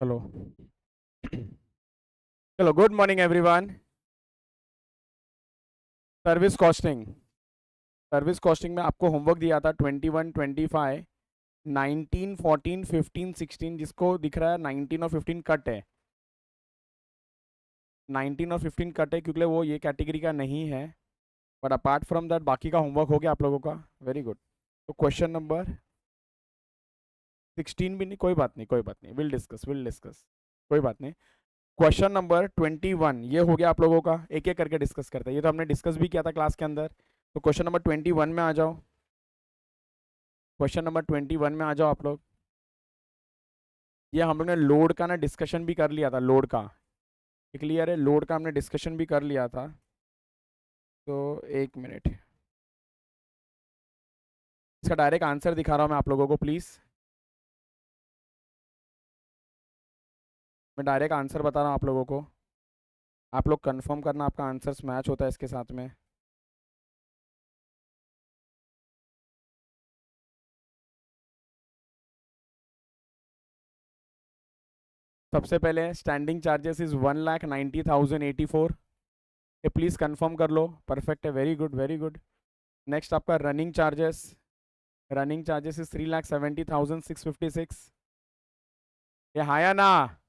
Hello. चलो, good morning everyone. Service costing. Service costing में आपको होमवर्क दिया था 21, 25, 19, 14, 15, 16। जिसको दिख रहा है 19 और 15 कट है। 19 और 15 कट है क्योंकि वो ये कैटेगरी का नहीं है। बट अपार्ट फ्रॉम दैट बाकी का होमवर्क हो गया आप लोगों का। Very good. तो क्वेश्चन नंबर 16 भी नहीं, कोई बात नहीं, कोई बात नहीं, विल डिस्कस कोई बात नहीं। क्वेश्चन नंबर 21 ये हो गया आप लोगों का। एक एक करके डिस्कस करते हैं। ये तो हमने डिस्कस भी किया था क्लास के अंदर। तो क्वेश्चन नंबर 21 में आ जाओ। क्वेश्चन नंबर 21 में आ जाओ आप लोग। ये हम लोग ने लोड का ना डिस्कशन भी कर लिया था। लोड का क्लियर है। लोड का हमने डिस्कशन भी कर लिया था। तो एक मिनट, इसका डायरेक्ट आंसर दिखा रहा हूँ मैं आप लोगों को, प्लीज़। मैं डायरेक्ट आंसर बता रहा हूँ आप लोगों को। आप लोग कंफर्म करना आपका आंसर मैच होता है इसके साथ में। सबसे पहले स्टैंडिंग चार्जेस इज 1,90,084। ये प्लीज़ कंफर्म कर लो। परफेक्ट है, very good very good. Next आपका running charges. Running charges is 3,70,656। ये हाया ना।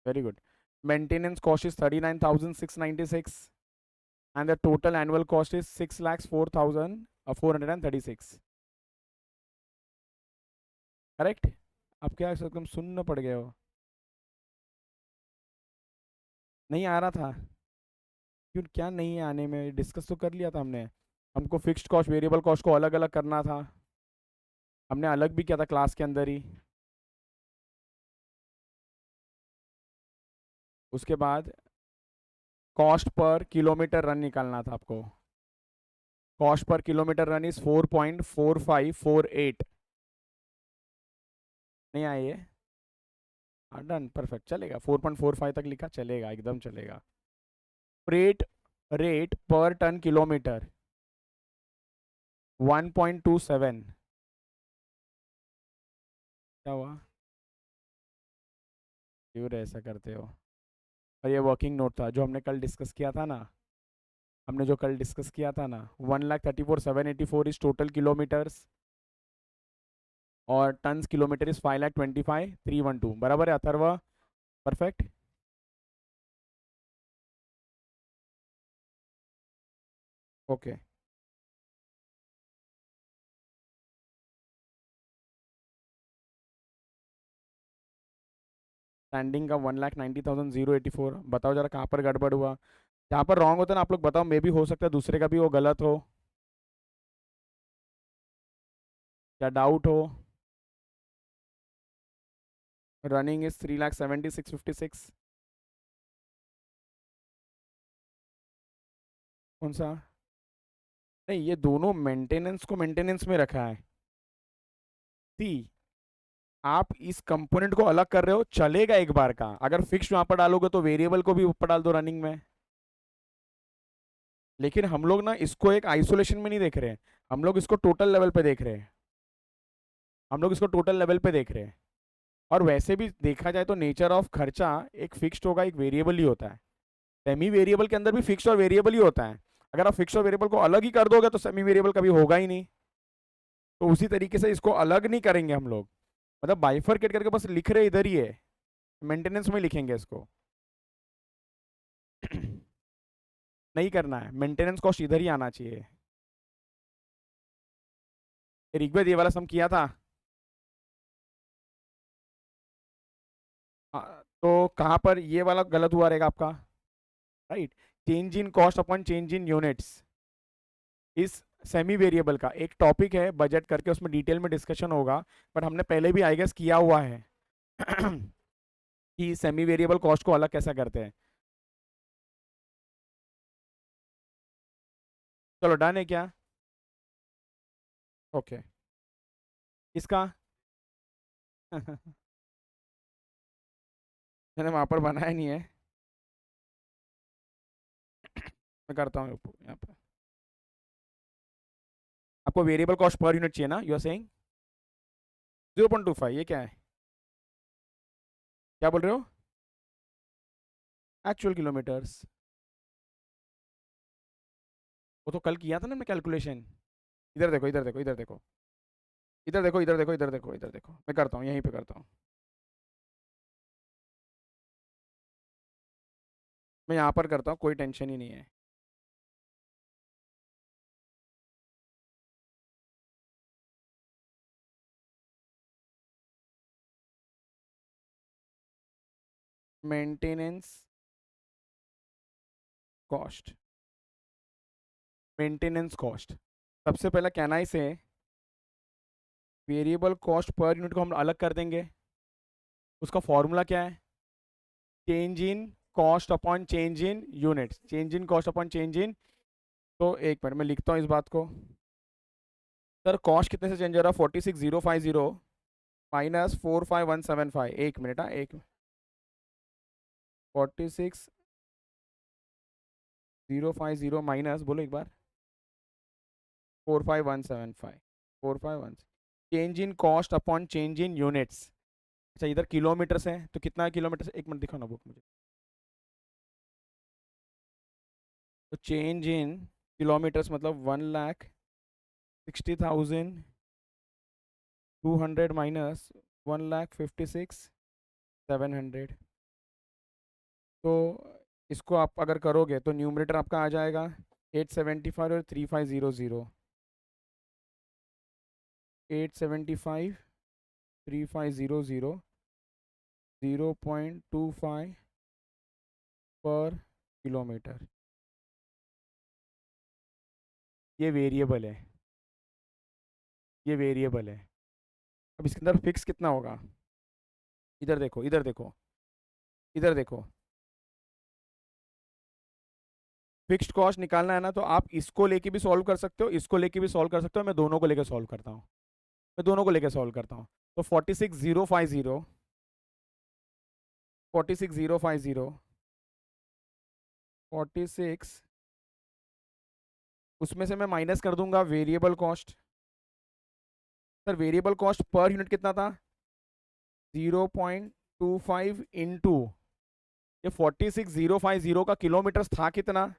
Very good. Maintenance cost is 39,696 and the total annual cost is 6,04,436। Correct. अब क्या एकदम सुन्न पड़ गए हो? नहीं आ रहा था? क्यों, क्या नहीं है आने में? डिस्कस तो कर लिया था हमने। हमको फिक्स्ड कॉस्ट वेरिएबल कॉस्ट को अलग अलग करना था। हमने अलग भी किया था क्लास के अंदर ही। उसके बाद कॉस्ट पर किलोमीटर रन निकालना था आपको। Cost per kilometre run is 4.4548। नहीं आए ये? डन, परफेक्ट, चलेगा। 4.45 तक लिखा, चलेगा, एकदम चलेगा। फ्रेट रेट पर टन किलोमीटर 1.27। क्या हुआ? क्यों रे ऐसा करते हो? और ये वर्किंग नोट था जो हमने कल डिस्कस किया था ना। हमने जो कल डिस्कस किया था ना, 1,34,784 इज टोटल किलोमीटर्स। और टन्स किलोमीटर इज 5,25,312। बराबर है अथर्व? परफेक्ट। ओके। स्टैंडिंग का 1,90,084। बताओ जरा कहाँ पर गड़बड़ हुआ? जहाँ पर रॉन्ग होता है ना आप लोग बताओ, मे भी हो सकता है दूसरे का भी वो गलत हो, या डाउट हो। Running is 3,70,656। कौन सा? नहीं, ये दोनों मेंटेनेंस को मेंटेनेंस में रखा है। सी, आप इस कंपोनेंट को अलग कर रहे हो, चलेगा एक बार का। अगर फिक्स वहां पर डालोगे तो वेरिएबल को भी ऊपर डाल दो रनिंग में। लेकिन हम लोग ना इसको एक आइसोलेशन में नहीं देख रहे हैं। हम लोग इसको टोटल लेवल पे देख रहे हैं। हम लोग इसको टोटल लेवल पे देख रहे हैं। और वैसे भी देखा जाए तो नेचर ऑफ खर्चा एक फिक्स्ड होगा, एक वेरिएबल ही होता है। सेमी वेरिएबल के अंदर भी फिक्स्ड और वेरिएबल ही होता है। अगर आप फिक्स्ड और वेरिएबल को अलग ही कर दोगे तो सेमी वेरिएबल कभी होगा ही नहीं। तो उसी तरीके से इसको अलग नहीं करेंगे हम लोग। मतलब बाइफरकेट करके बस लिख रहे इधर ही है। मेंटेनेंस में लिखेंगे इसको। नहीं करना है, मेंटेनेंस कॉस्ट इधर ही आना चाहिए। ऋग्वेद ये वाला सम किया था। तो कहाँ पर ये वाला गलत हुआ रहेगा आपका? Right. Change in cost upon change in units इस सेमी वेरिएबल का एक टॉपिक है बजट करके, उसमें डिटेल में डिस्कशन होगा। बट हमने पहले भी आई गेस किया हुआ है कि सेमी वेरिएबल कॉस्ट को अलग कैसा करते हैं। चलो, डन है क्या? ओके। इसका मैंने वहां पर बनाया नहीं है। मैं करता हूँ यहाँ पे। आपको वेरिएबल कॉस्ट पर यूनिट चाहिए ना, यू आर सेइंग? 0.25 ये क्या है? क्या बोल रहे हो? Actual kilometres. वो तो कल किया था ना मैं कैलकुलेशन। इधर देखो, इधर देखो, इधर देखो, इधर देखो, इधर देखो, इधर देखो, इधर देखो, मैं करता हूँ, यहीं पे करता हूँ। मैं यहाँ पर करता हूँ, कोई टेंशन ही नहीं है। Maintenance cost, maintenance cost. सबसे पहला कहना ही से वेरिएबल कॉस्ट पर यूनिट को हम अलग कर देंगे। उसका फॉर्मूला क्या है? Change in cost upon change in units, change in cost upon change in. तो एक मिनट में लिखता हूँ इस बात को। सर कॉस्ट कितने से चेंज हो रहा है? 46,050 माइनस 45,175। एक मिनट, हाँ एक। 46,050 माइनस, बोलो एक बार। 45,175। 451। Change in cost upon change in units. अच्छा इधर किलोमीटर्स है तो कितना किलोमीटर? एक मिनट दिखाओ ना बुक मुझे। तो चेंज इन किलोमीटर्स मतलब 1,60,200 माइनस 1,56,700। तो इसको आप अगर करोगे तो न्यूमरेटर आपका आ जाएगा 875 और 3500। 875 3500 0.25 पर किलोमीटर। ये वेरिएबल है, ये वेरिएबल है। अब इसके अंदर फिक्स कितना होगा? इधर देखो, इधर देखो, इधर देखो। फिक्स्ड कॉस्ट निकालना है ना, तो आप इसको लेके भी सॉल्व कर सकते हो, इसको लेके भी सॉल्व कर सकते हो। मैं दोनों को लेके सॉल्व करता हूँ, मैं दोनों को लेके सॉल्व करता हूँ। तो 46,050, 46,050, 46, उसमें से मैं माइनस कर दूंगा variable cost. Sir variable cost per unit कितना था? 0.25 इंटू ये 46,050 का किलोमीटर था कितना?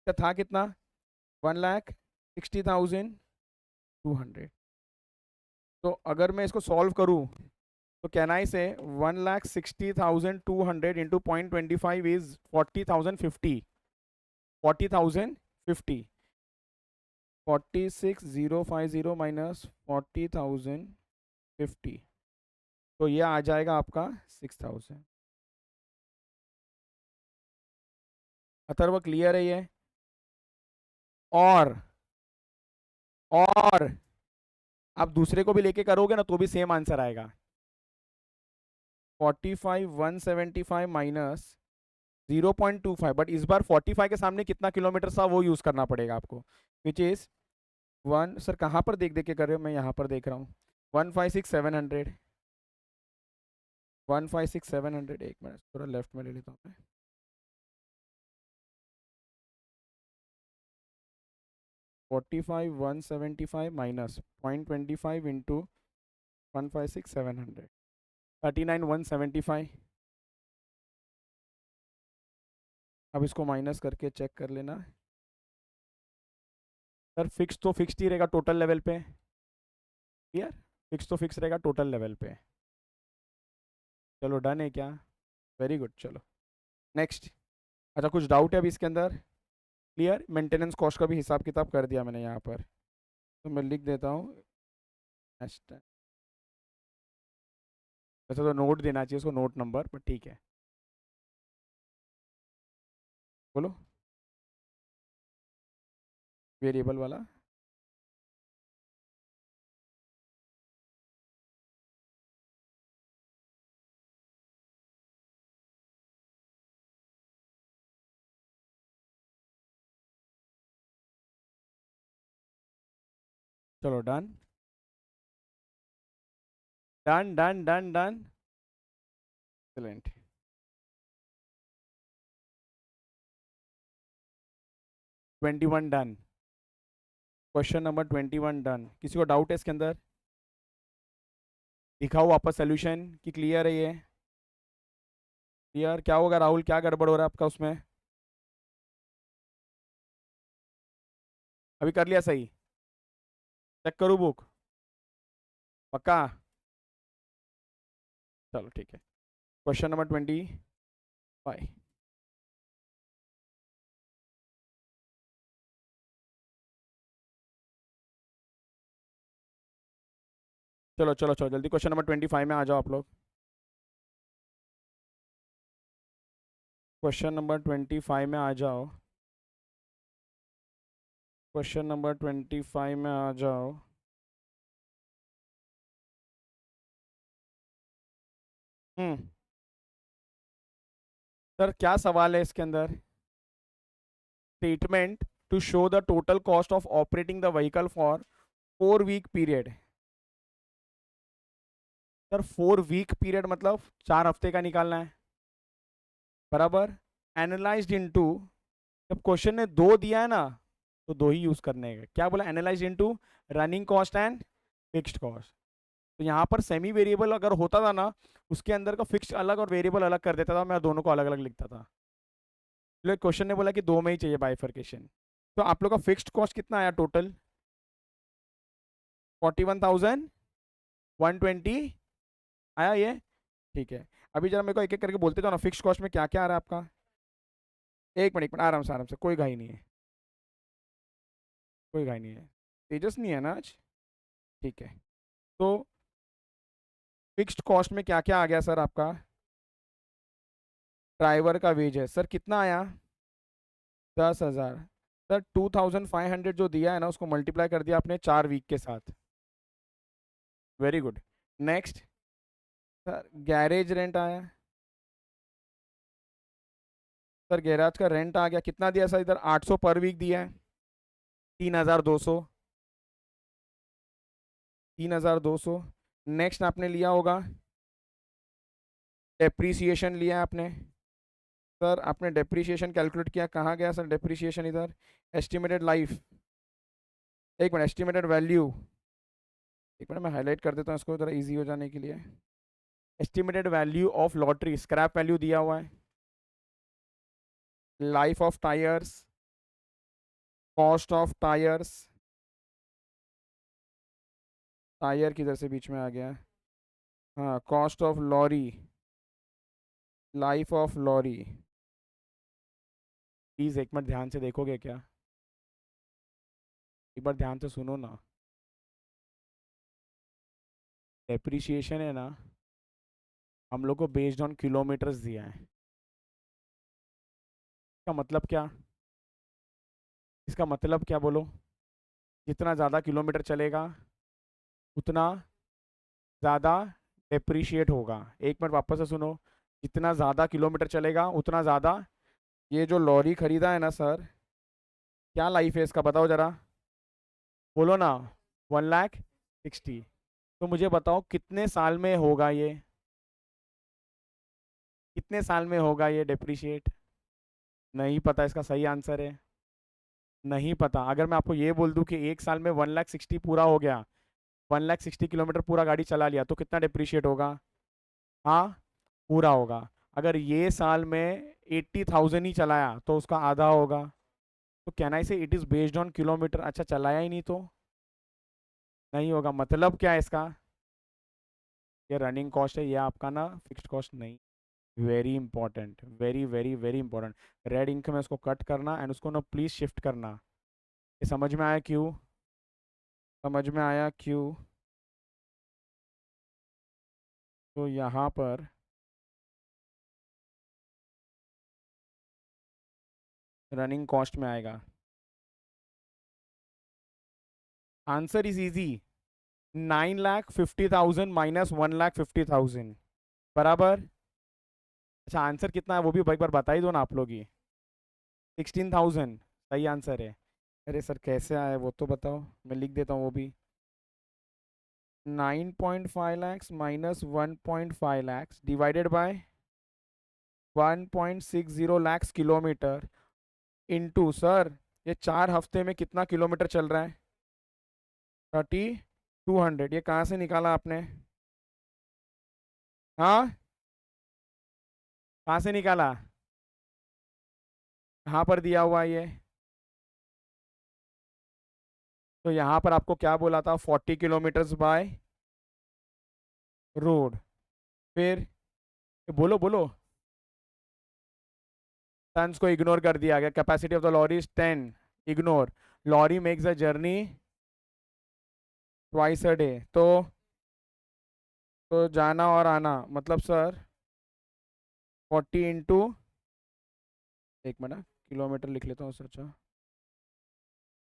क्या था कितना? 1,60,200। तो अगर मैं इसको सॉल्व करूं तो कहना ही से 1,60,200 इंटू 0.25 इज 40,050। 40,050। 46,050 माइनस 40,050, तो ये आ जाएगा आपका 6,000। अथर्व क्लियर है ये? और और आप दूसरे को भी लेके करोगे ना तो भी सेम आंसर आएगा। 45,175 माइनस 0.25, बट इस बार 45 के सामने कितना किलोमीटर था वो यूज करना पड़ेगा आपको, विच इज वन। सर कहाँ पर देख देख के कर रहे हो? मैं यहाँ पर देख रहा हूँ। 156,700, 156,700। एक मिनट थोड़ा लेफ्ट में ले लेता हूँ मैं। 45,175 माइनस 0.25 इंटू 156,700, 39,175। अब इसको माइनस करके चेक कर लेना। सर फिक्स तो फिक्स ही रहेगा टोटल लेवल पे। क्लियर? फिक्स तो फिक्स रहेगा टोटल लेवल पे। चलो डन है क्या? वेरी गुड, चलो नेक्स्ट। अच्छा कुछ डाउट है अभी इसके अंदर? क्लियर? मेंटेनेंस कॉस्ट का भी हिसाब किताब कर दिया मैंने यहाँ पर, तो मैं लिख देता हूँ। नेक्स्ट, वैसे तो नोट देना चाहिए उसको, नोट नंबर, पर ठीक है। बोलो वेरिएबल वाला। चलो done, done done done done. Excellent. 21 done. Question number 21 done. किसी को डाउट है इसके अंदर? दिखाओ वापस सोल्यूशन कि क्लियर है ये? यार क्या होगा राहुल, क्या गड़बड़ हो रहा है आपका उसमें? अभी कर लिया सही? चेक करूँ बुक? पक्का? चलो ठीक है। Question number 25। चलो चलो चलो जल्दी क्वेश्चन नंबर 25 में आ जाओ आप लोग। क्वेश्चन नंबर 25 में आ जाओ। क्वेश्चन नंबर 25 में आ जाओ। हम्म। सर क्या सवाल है इसके अंदर? Statement to show the total cost of operating the vehicle for 4 week period. Sir 4 week period मतलब 4 हफ्ते का निकालना है, बराबर। एनालाइज्ड इनटू, जब क्वेश्चन ने दो दिया है ना तो दो ही यूज करने हैं। क्या बोला? Analysed into running cost and fixed cost. तो यहाँ पर सेमी वेरिएबल अगर होता था ना, उसके अंदर का फिक्स्ड अलग और वेरिएबल अलग कर देता था, मैं दोनों को अलग अलग लिखता था। इसलिए क्वेश्चन ने बोला कि दो में ही चाहिए बाइफर्केशन। तो आप लोग का फिक्स्ड कॉस्ट कितना आया टोटल? 41,120 आया ये? ठीक है। अभी जरा मेरे को एक एक करके बोलते जाओ ना, फिक्स्ड कॉस्ट में क्या क्या आ रहा है आपका। एक मिनट आराम से, कोई घाई नहीं है। कोई घाई नहीं है। तेजस नहीं है ना आज? ठीक है। तो फिक्स्ड कॉस्ट में क्या क्या आ गया सर आपका? ड्राइवर का वेज है सर, कितना आया? 10,000। सर 2,500 जो दिया है ना, उसको मल्टीप्लाई कर दिया आपने 4 वीक के साथ। Very good. Next. Sir garage rent आया। सर गैराज का रेंट आ गया, कितना दिया सर इधर? 800 पर वीक दिया है। 3,200। 3,200। नेक्स्ट आपने लिया होगा डेप्रीसिएशन लिया है आपने। सर आपने डेप्रीसिएशन कैलकुलेट किया, कहाँ गया सर डेप्रीसिएशन इधर? Estimated life. एक मिनट, एस्टिमेटेड वैल्यू। एक मिनट मैं हाईलाइट कर देता हूँ इसको ज़रा इजी हो जाने के लिए। Estimated value of lottery, scrap value दिया हुआ है। Life of tyres, cost of tyres. Tyre किधर से बीच में आ गया? हाँ, cost of lorry, life of lorry. Please एक मिनट ध्यान से देखोगे क्या? एक बार ध्यान से सुनो ना। डेप्रिसिएशन है ना, हम लोग को बेस्ड ऑन किलोमीटर्स दिया है। इसका मतलब क्या? इसका मतलब क्या बोलो? जितना ज़्यादा किलोमीटर चलेगा उतना ज़्यादा डेप्रिशिएट होगा। एक मिनट वापस से सुनो। जितना ज़्यादा किलोमीटर चलेगा उतना ज़्यादा। ये जो लॉरी खरीदा है ना सर, क्या लाइफ है इसका बताओ ज़रा? बोलो ना। 1,60,000। तो मुझे बताओ कितने साल में होगा ये? कितने साल में होगा ये डेप्रिशिएट? नहीं पता इसका सही आंसर है? नहीं पता। अगर मैं आपको ये बोल दूं कि 1 साल में 1,60,000 पूरा हो गया, 1,60,000 किलोमीटर पूरा गाड़ी चला लिया, तो कितना डिप्रिशिएट होगा? हाँ, पूरा होगा। अगर ये साल में 80,000 ही चलाया तो उसका आधा होगा। तो कहना इसे it is based on kilometre. अच्छा चलाया ही नहीं तो नहीं होगा। मतलब क्या है इसका? ये रनिंग कॉस्ट है, ये आपका ना फिक्स्ड कॉस्ट नहीं। Very important, very very very important. Red ink में उसको कट करना एंड उसको ना प्लीज शिफ्ट करना। ये समझ में आया क्यों? समझ में आया क्यों? तो यहाँ पर रनिंग कॉस्ट में आएगा। Answer is easy. 9,50,000 माइनस 1,50,000 बराबर। अच्छा आंसर कितना है वो भी एक बार बता ही दो ना आप लोग ही। 16,000 सही आंसर है। अरे सर कैसे आया वो तो बताओ, मैं लिख देता हूँ वो भी। 9.5 lakhs minus 1.5 lakhs divided by 1.60 lakhs kilometre into sir, ये 4 हफ्ते में कितना किलोमीटर चल रहा है? 3,200। ये कहाँ से निकाला आपने? हाँ, कहाँ से निकाला? कहाँ पर दिया हुआ है ये? तो यहाँ पर आपको क्या बोला था? 40 किलोमीटर्स बाय रोड। फिर बोलो बोलो। टन्स को इग्नोर कर दिया गया। Capacity of the lorry is 10। Ignore. Lorry makes a journey twice a day. तो जाना और आना मतलब सर 40 इंटू, एक मिनट किलोमीटर लिख लेता हूँ सर। अच्छा,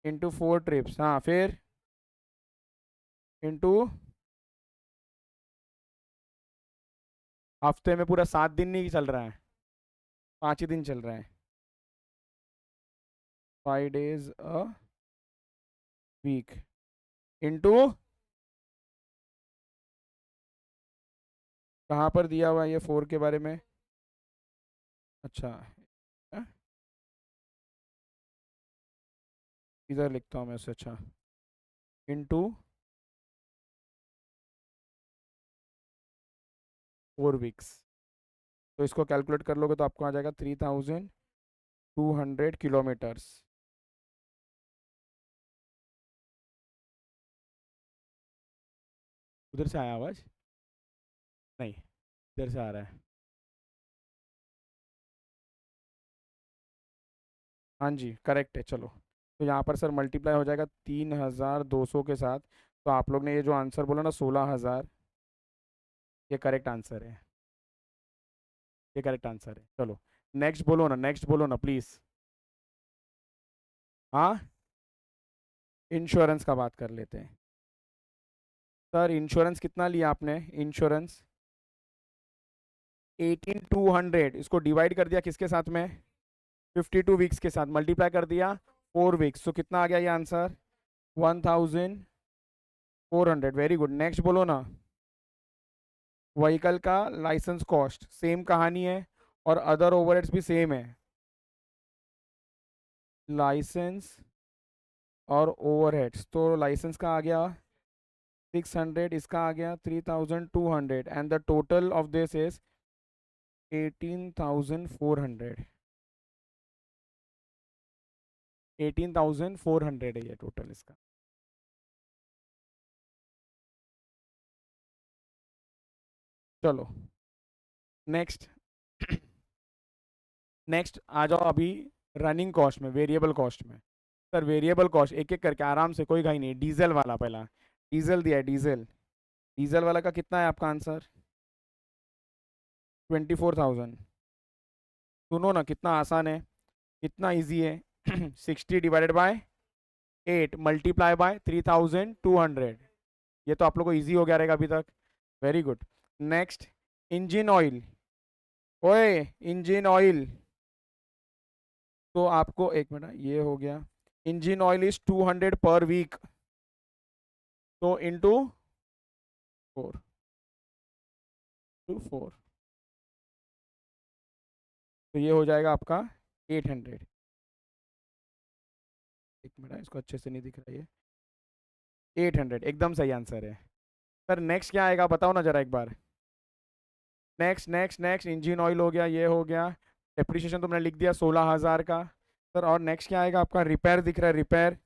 इंटू 4 ट्रिप्स। हाँ फिर इंटू हफ्ते में पूरा 7 दिन नहीं चल रहा है, 5 ही दिन चल रहा है। 5 days अ वीक इंटू, कहाँ पर दिया हुआ है ये 4 के बारे में? अच्छा, अ, इधर लिखता हूँ मैं उसे। अच्छा, इंटू 4 वीक्स। तो इसको कैलकुलेट कर लोगे तो आपको आ जाएगा 3200 किलोमीटर्स। उधर से आया आवाज? नहीं, इधर से आ रहा है। हाँ जी करेक्ट है। चलो, तो यहाँ पर सर मल्टीप्लाई हो जाएगा 3200 के साथ। तो आप लोग ने ये जो आंसर बोला ना 16,000, ये करेक्ट आंसर है। ये करेक्ट आंसर है। चलो नेक्स्ट बोलो ना, नेक्स्ट बोलो ना प्लीज। हाँ, इंश्योरेंस का बात कर लेते हैं। सर इंश्योरेंस कितना लिया आपने? इंश्योरेंस 18,200। इसको डिवाइड कर दिया किसके साथ में? 52 वीक्स के साथ। मल्टीप्लाई कर दिया 4 वीक्स। तो कितना आ गया ये आंसर? 1,400। Very good. नेक्स्ट बोलो ना। व्हीकल का लाइसेंस कॉस्ट सेम कहानी है, और अदर ओवरहेड्स भी सेम है। लाइसेंस और ओवरहेड्स, तो लाइसेंस का आ गया 600, इसका आ गया 3,200, and the total of this is 18,400। 18,400 है ये टोटल इसका। चलो नेक्स्ट। नेक्स्ट आ जाओ अभी रनिंग कॉस्ट में, वेरिएबल कॉस्ट में। सर वेरिएबल कॉस्ट एक एक करके आराम से, कोई घाई नहीं। डीजल वाला पहला, डीजल दिया है डीजल। डीजल वाला का कितना है आपका आंसर? 24,000। सुनो ना कितना आसान है, कितना इजी है। 60 डिवाइडेड बाय 8 मल्टीप्लाई बाय 3,200। ये तो आप लोग को इजी हो गया रहेगा अभी तक। Very good. Next, engine oil. ओए, इंजन ऑयल। तो आपको एक मिनट, ये हो गया। इंजन ऑयल इज 200 पर वीक। तो इंटू 4 तो ये हो जाएगा आपका 800। एक मिनट, इसको अच्छे से नहीं दिख रहा है ये। 800 एकदम सही आंसर है। सर नेक्स्ट क्या आएगा बताओ ना जरा एक बार। Next next next, engine oil हो गया, ये हो गया। डेप्रिसिएशन तुमने लिख दिया 16,000 का। सर और नेक्स्ट क्या आएगा आपका? रिपेयर दिख रहा है, रिपेयर।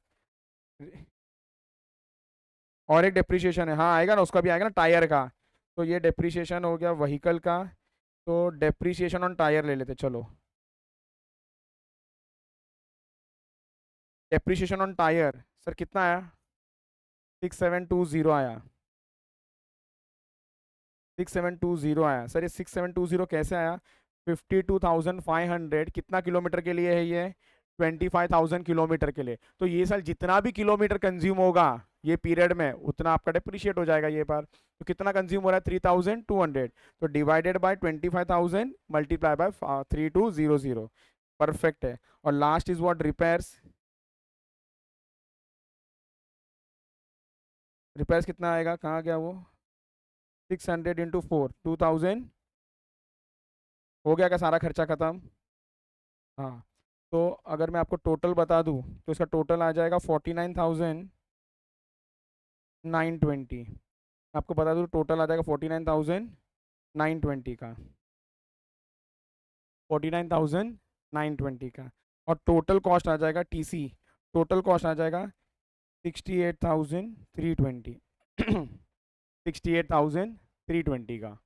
और एक डेप्रिसिएशन है, हाँ आएगा ना, उसका भी आएगा ना, टायर का। तो ये डेप्रिसिएशन हो गया व्हीकल का। तो डेप्रिसिएशन ऑन टायर ले लेते चलो। डेप्रिसिएशन ऑन टायर सर कितना आया? 6720 आया। 6720 आया सर। ये 6720 कैसे आया? 52,500 कितना किलोमीटर के लिए है ये? 25,000 किलोमीटर के लिए। तो ये साल जितना भी किलोमीटर कंज्यूम होगा ये पीरियड में, उतना आपका डिप्रिशिएट हो जाएगा ये बार। तो कितना कंज्यूम हो रहा है? 3,200। तो divided by 25,000 multiply by 3200। Perfect है। और last is what? Repairs. Repairs कितना आएगा? कहाँ गया वो? 600 इंटू 4, 2,000। हो गया क्या सारा खर्चा खत्म? हाँ। तो अगर मैं आपको टोटल बता दूं तो इसका टोटल आ जाएगा 49,920। आपको बता दूं टोटल आ जाएगा 49,920 का। 49,920 का। और टोटल कॉस्ट आ जाएगा टीसी, टोटल कॉस्ट आ जाएगा 68,320। 68,320 का।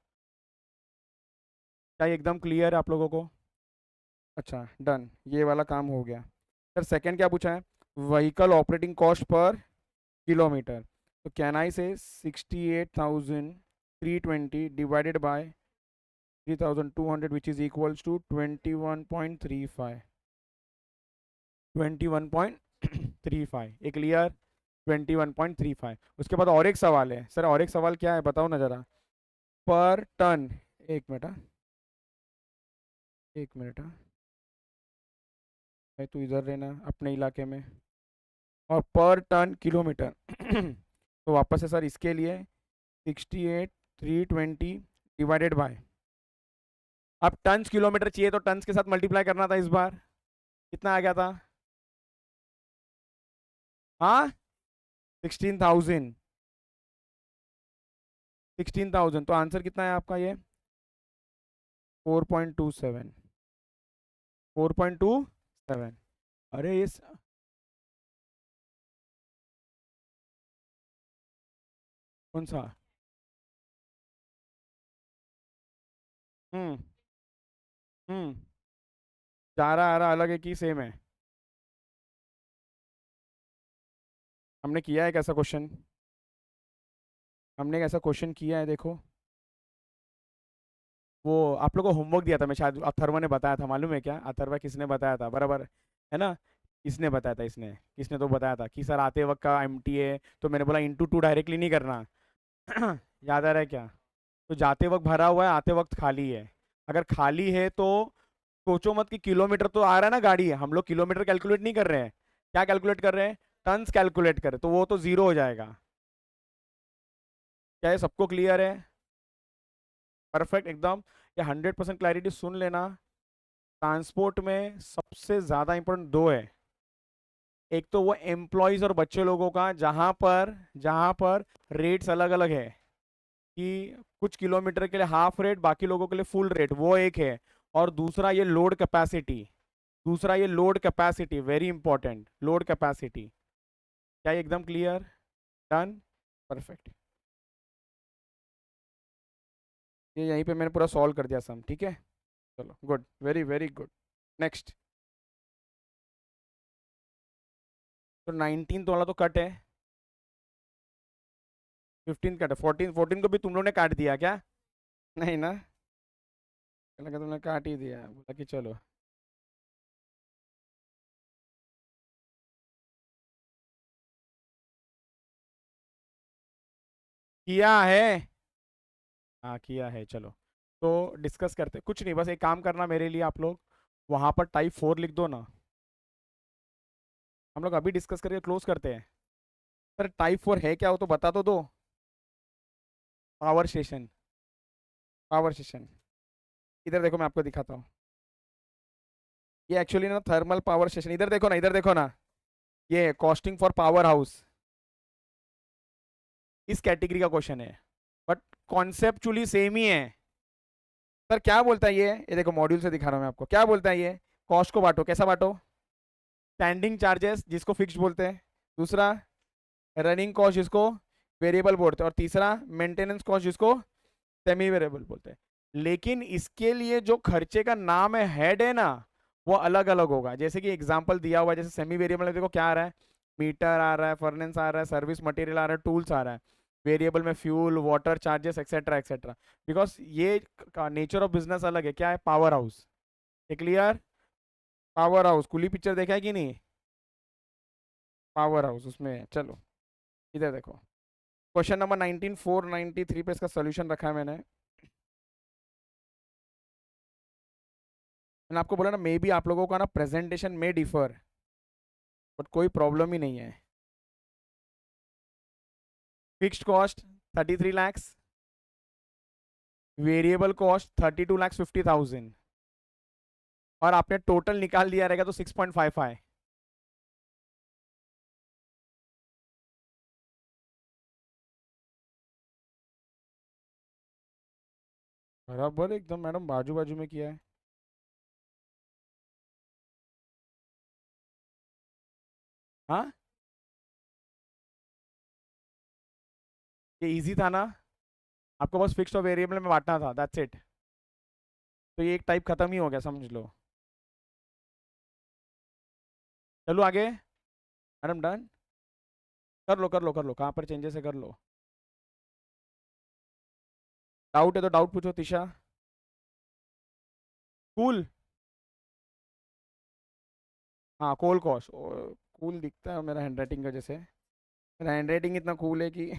क्या ये एकदम क्लियर है आप लोगों को? अच्छा डन, ये वाला काम हो गया। सर सेकंड क्या पूछा है? Vehicle operating cost per kilometre. तो can I say 68,320 divided by 3,200 which is equals to 21.35। 21.35 एक क्लियर। 21.35। उसके बाद और एक सवाल है सर, और एक सवाल क्या है बताओ ना जरा। पर टन, एक मिनट हाँ, एक मिनट हाँ, मैं तू इधर रहना अपने इलाके में। और पर टन किलोमीटर। तो वापस से सर इसके लिए 68,320 डिवाइडेड बाय, अब टन्स किलोमीटर चाहिए तो टन्स के साथ मल्टीप्लाई करना था इस बार। कितना आ गया था? हाँ 16,000। 16,000 तो आंसर कितना है आपका ये? 4.27। 4.27। अरे ये कौन सा? हम्म। हम्म। जा रहा आ रहा अलग है कि सेम है? हमने किया है कैसा क्वेश्चन? हमने एक ऐसा क्वेश्चन किया है देखो। वो आप लोगों को होमवर्क दिया था, मैं शायद अथर्वा ने बताया था, मालूम है क्या अथर्वा किसने बताया था बराबर? है ना? इसने बताया था, इसने किसने तो बताया था कि सर आते वक्त का एम टी है, तो मैंने बोला इंटू टू डायरेक्टली नहीं करना। याद आ रहा है क्या? तो जाते वक्त भरा हुआ है, आते वक्त खाली है। अगर खाली है तो सोचो मत कि किलोमीटर तो आ रहा है ना गाड़ी है, हम लोग किलोमीटर कैलकुलेट नहीं कर रहे हैं। क्या कैलकुलेट कर रहे हैं? टन्स कैलकुलेट कर रहे हैं, तो वो तो जीरो हो जाएगा। क्या ये सबको क्लियर है? परफेक्ट एकदम। ये 100% क्लैरिटी सुन लेना। ट्रांसपोर्ट में सबसे ज्यादा इंपॉर्टेंट दो है। एक तो वो एम्प्लॉयज और बच्चे लोगों का, जहां पर रेट्स अलग अलग है, कि कुछ किलोमीटर के लिए हाफ रेट, बाकी लोगों के लिए फुल रेट, वो एक है। और दूसरा ये लोड कैपेसिटी। दूसरा ये load capacity very important, load capacity. क्या ये एकदम क्लियर? डन। परफेक्ट। ये यहीं पे मैंने पूरा सॉल्व कर दिया सम, ठीक है। चलो good, very very good. Next. तो 19 वाला तो कट है। 15 कट है, 14, 14 को भी तुम लोगों ने काट दिया क्या? नहीं ना? लगा तुमने काट ही दिया, बोला कि चलो। किया है। हाँ किया है, चलो। तो डिस्कस करते कुछ नहीं, बस एक काम करना मेरे लिए आप लोग, वहां पर टाइप 4 लिख दो ना। हम लोग अभी डिस्कस करके क्लोज करते हैं। सर टाइप 4 है क्या, वो तो बता तो दो। Power station. Power station. इधर देखो मैं आपको दिखाता हूँ। ये एक्चुअली ना थर्मल पावर स्टेशन, इधर देखो ना, इधर देखो ना। ये कॉस्टिंग फॉर पावर हाउस, इस कैटेगरी का क्वेश्चन है। बट कॉन्सेप्चुअली सेम ही है। सर क्या बोलता है ये देखो मॉड्यूल से दिखा रहा हूँ मैं आपको, क्या बोलता है ये? कॉस्ट को बांटो, कैसा बांटो? स्टैंडिंग चार्जेस जिसको फिक्स्ड बोलते हैं, दूसरा रनिंग कॉस्ट जिसको वेरिएबल बोलते हैं, और तीसरा मेंटेनेंस कॉस्ट जिसको सेमी वेरिएबल बोलते हैं। लेकिन इसके लिए जो खर्चे का नाम है, हेड है ना, वो अलग अलग होगा। जैसे कि एग्जांपल दिया हुआ है, जैसे सेमी वेरिएबल में देखो क्या आ रहा है, मीटर आ रहा है, फर्नेस आ रहा है, सर्विस मटेरियल आ रहा है, टूल्स आ रहा है। वेरिएबल में fuel, water charges, etcetera etcetera. Because ये नेचर ऑफ बिजनेस अलग है। क्या है? Power house. Clear? Power house Coolie picture देखा है कि नहीं? पावर हाउस उसमें है। चलो इधर देखो, क्वेश्चन नंबर 19 493 पे इसका सोल्यूशन रखा है मैंने आपको बोला ना, मे बी आप लोगों का ना प्रेजेंटेशन में डिफर, बट कोई प्रॉब्लम ही नहीं है। Fixed cost 33 lakhs, variable cost 32,50,000, और आपने टोटल निकाल दिया रहेगा तो 6.55। बराबर एकदम मैडम, बाजू बाजू में किया है। हाँ, ये इजी था ना, आपको बस फिक्स्ड और वेरिएबल में बांटना था, दैट्स इट। तो ये एक टाइप खत्म ही हो गया, समझ लो। चलो आगे, मैडम डन। कर लो कर लो कर लो, कहाँ पर चेंजेस है कर लो। डाउट है तो डाउट पूछो तिशा। कूल, हाँ कोल कॉस्ट, कूल दिखता है मेरा हैंड राइटिंग की वजह से। मेरा हैंड राइटिंग इतना कूल है कि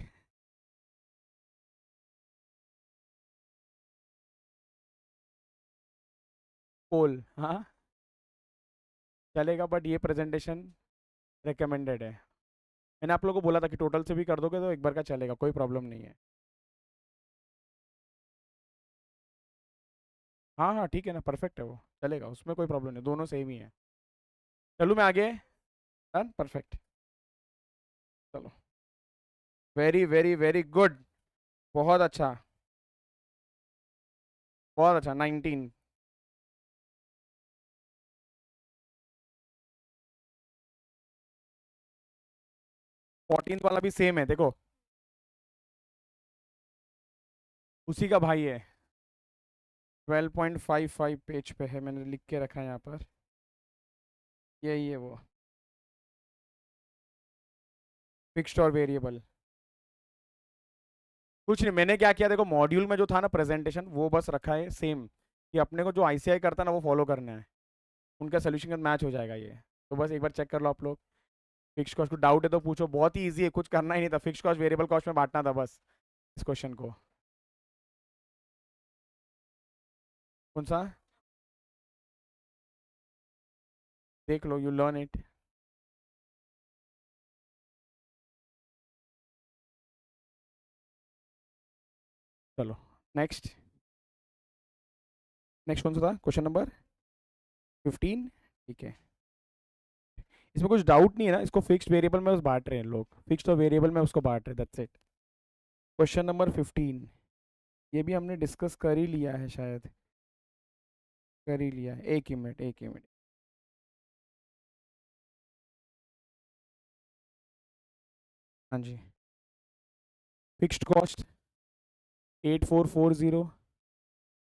कोल, हाँ चलेगा, बट ये प्रेजेंटेशन रिकमेंडेड है। मैंने आप लोगों को बोला था कि टोटल से भी कर दोगे तो एक बार का चलेगा, कोई प्रॉब्लम नहीं है। हाँ हाँ ठीक है ना, परफेक्ट है वो, चलेगा, उसमें कोई प्रॉब्लम नहीं, दोनों सेम ही है। चलो मैं आगे। Done, perfect. चलो, वेरी वेरी वेरी गुड, बहुत अच्छा, बहुत अच्छा, 19। 14 वाला भी सेम है देखो, उसी का भाई है। 12.55 पेज पे है, मैंने लिख के रखा है यहाँ पर, यही है वो, फिक्स्ड और वेरिएबल। कुछ नहीं, मैंने क्या किया देखो, मॉड्यूल में जो था ना प्रेजेंटेशन, वो बस रखा है सेम, कि अपने को जो आईसीआई करता है ना वो फॉलो करना है, उनका सोल्यूशन का मैच हो जाएगा ये। तो बस एक बार चेक कर लो आप लोग। फिक्स कॉस्ट को डाउट है तो पूछो, बहुत ही ईजी है, कुछ करना ही नहीं था, फिक्स कॉस्ट वेरिएबल कॉस्ट में बांटना था बस इस क्वेश्चन को। कौन सा? देख लो, यू लर्न इट। चलो नेक्स्ट, नेक्स्ट कौन सा था क्वेश्चन नंबर 15? ठीक है, इसमें कुछ डाउट नहीं है ना, इसको फिक्स्ड वेरिएबल में बस बांट रहे हैं लोग, फिक्स्ड और वेरिएबल में उसको बांट रहे हैं, दैट्स इट। क्वेश्चन नंबर 15, ये भी हमने डिस्कस कर ही लिया है शायद, कर ही लिया है, एक ही मिनट एक ही मिनट। हाँ जी, fixed cost 8440,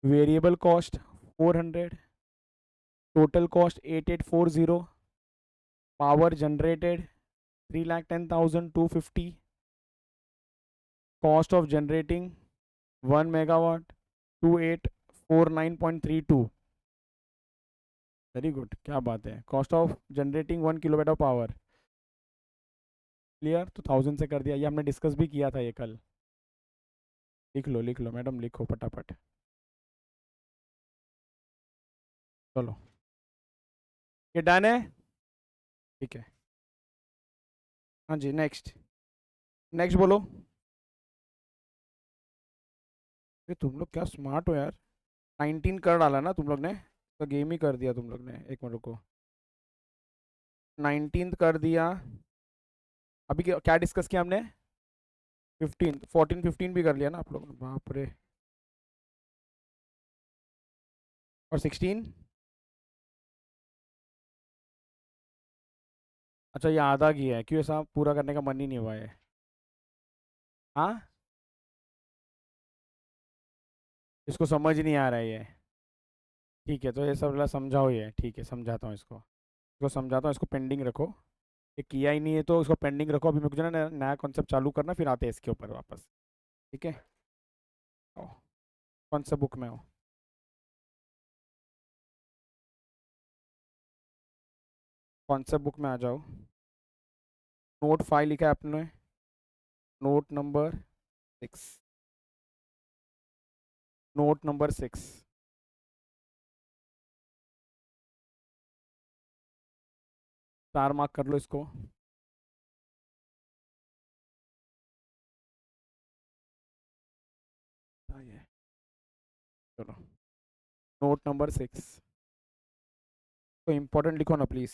variable cost 400, total cost 8840, power generated 3,10,250, cost of generating 1 megawatt 2849.32। Very good, क्या बात है, cost of generating 1 kilowatt of power. Clear, तो 1000 से कर दिया, ये हमने डिस्कस भी किया था ये कल। लिख लो मैडम, लिखो फटाफट। चलो, ये डन है, ठीक है। हाँ जी, नेक्स्ट, नेक्स्ट बोलो। ये तुम लोग क्या स्मार्ट हो यार, 19 कर डाला ना तुम लोग ने, तो गेम ही कर दिया तुम लोग ने, एक मिनट को, 19 कर दिया। अभी क्या क्या डिस्कस किया हमने? 15, 14 15 भी कर लिया ना आप लोग ने, बाप रे। और 16? अच्छा, ये आधा किया है, क्यों, ऐसा पूरा करने का मन ही नहीं हुआ है? हाँ, इसको समझ नहीं आ रहा है ये। ठीक है, तो ये सब वाला समझाओ, ये ठीक है, समझाता हूँ इसको, इसको समझाता हूँ, इसको पेंडिंग रखो। ये किया ही नहीं है तो इसको पेंडिंग रखो, अभी मेरे को जो है ना नया कॉन्सेप्ट चालू करना, फिर आते हैं इसके ऊपर वापस। ठीक है, आओ, कौन सा बुक में हो? कौन सा बुक में आ जाओ। नोट 5 लिखा है आपने, note number 6, note number 6। Star mark कर लो इसको। ये चलो, नोट नंबर 6, तो इम्पोर्टेंट लिखो ना please.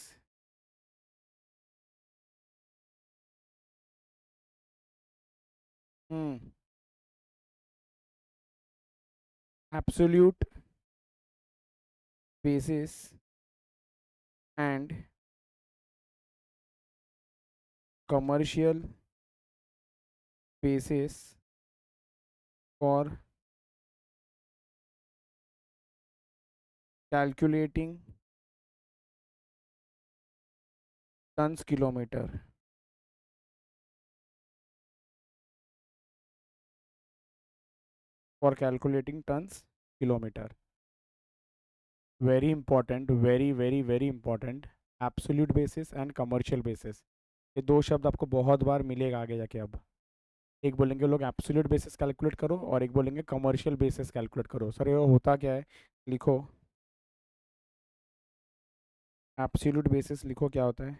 Hmm, absolute basis and commercial basis for calculating tons kilometer. For calculating tons kilometer. Very important, very very very important. Absolute basis and commercial basis, ये दो शब्द आपको बहुत बार मिलेगा आगे जाके। अब एक बोलेंगे लोग एब्सोल्यूट बेसिस कैलकुलेट करो और एक बोलेंगे कमर्शियल बेसिस कैलकुलेट करो। सर ये होता क्या है, लिखो एब्सोल्यूट बेसिस, लिखो क्या होता है।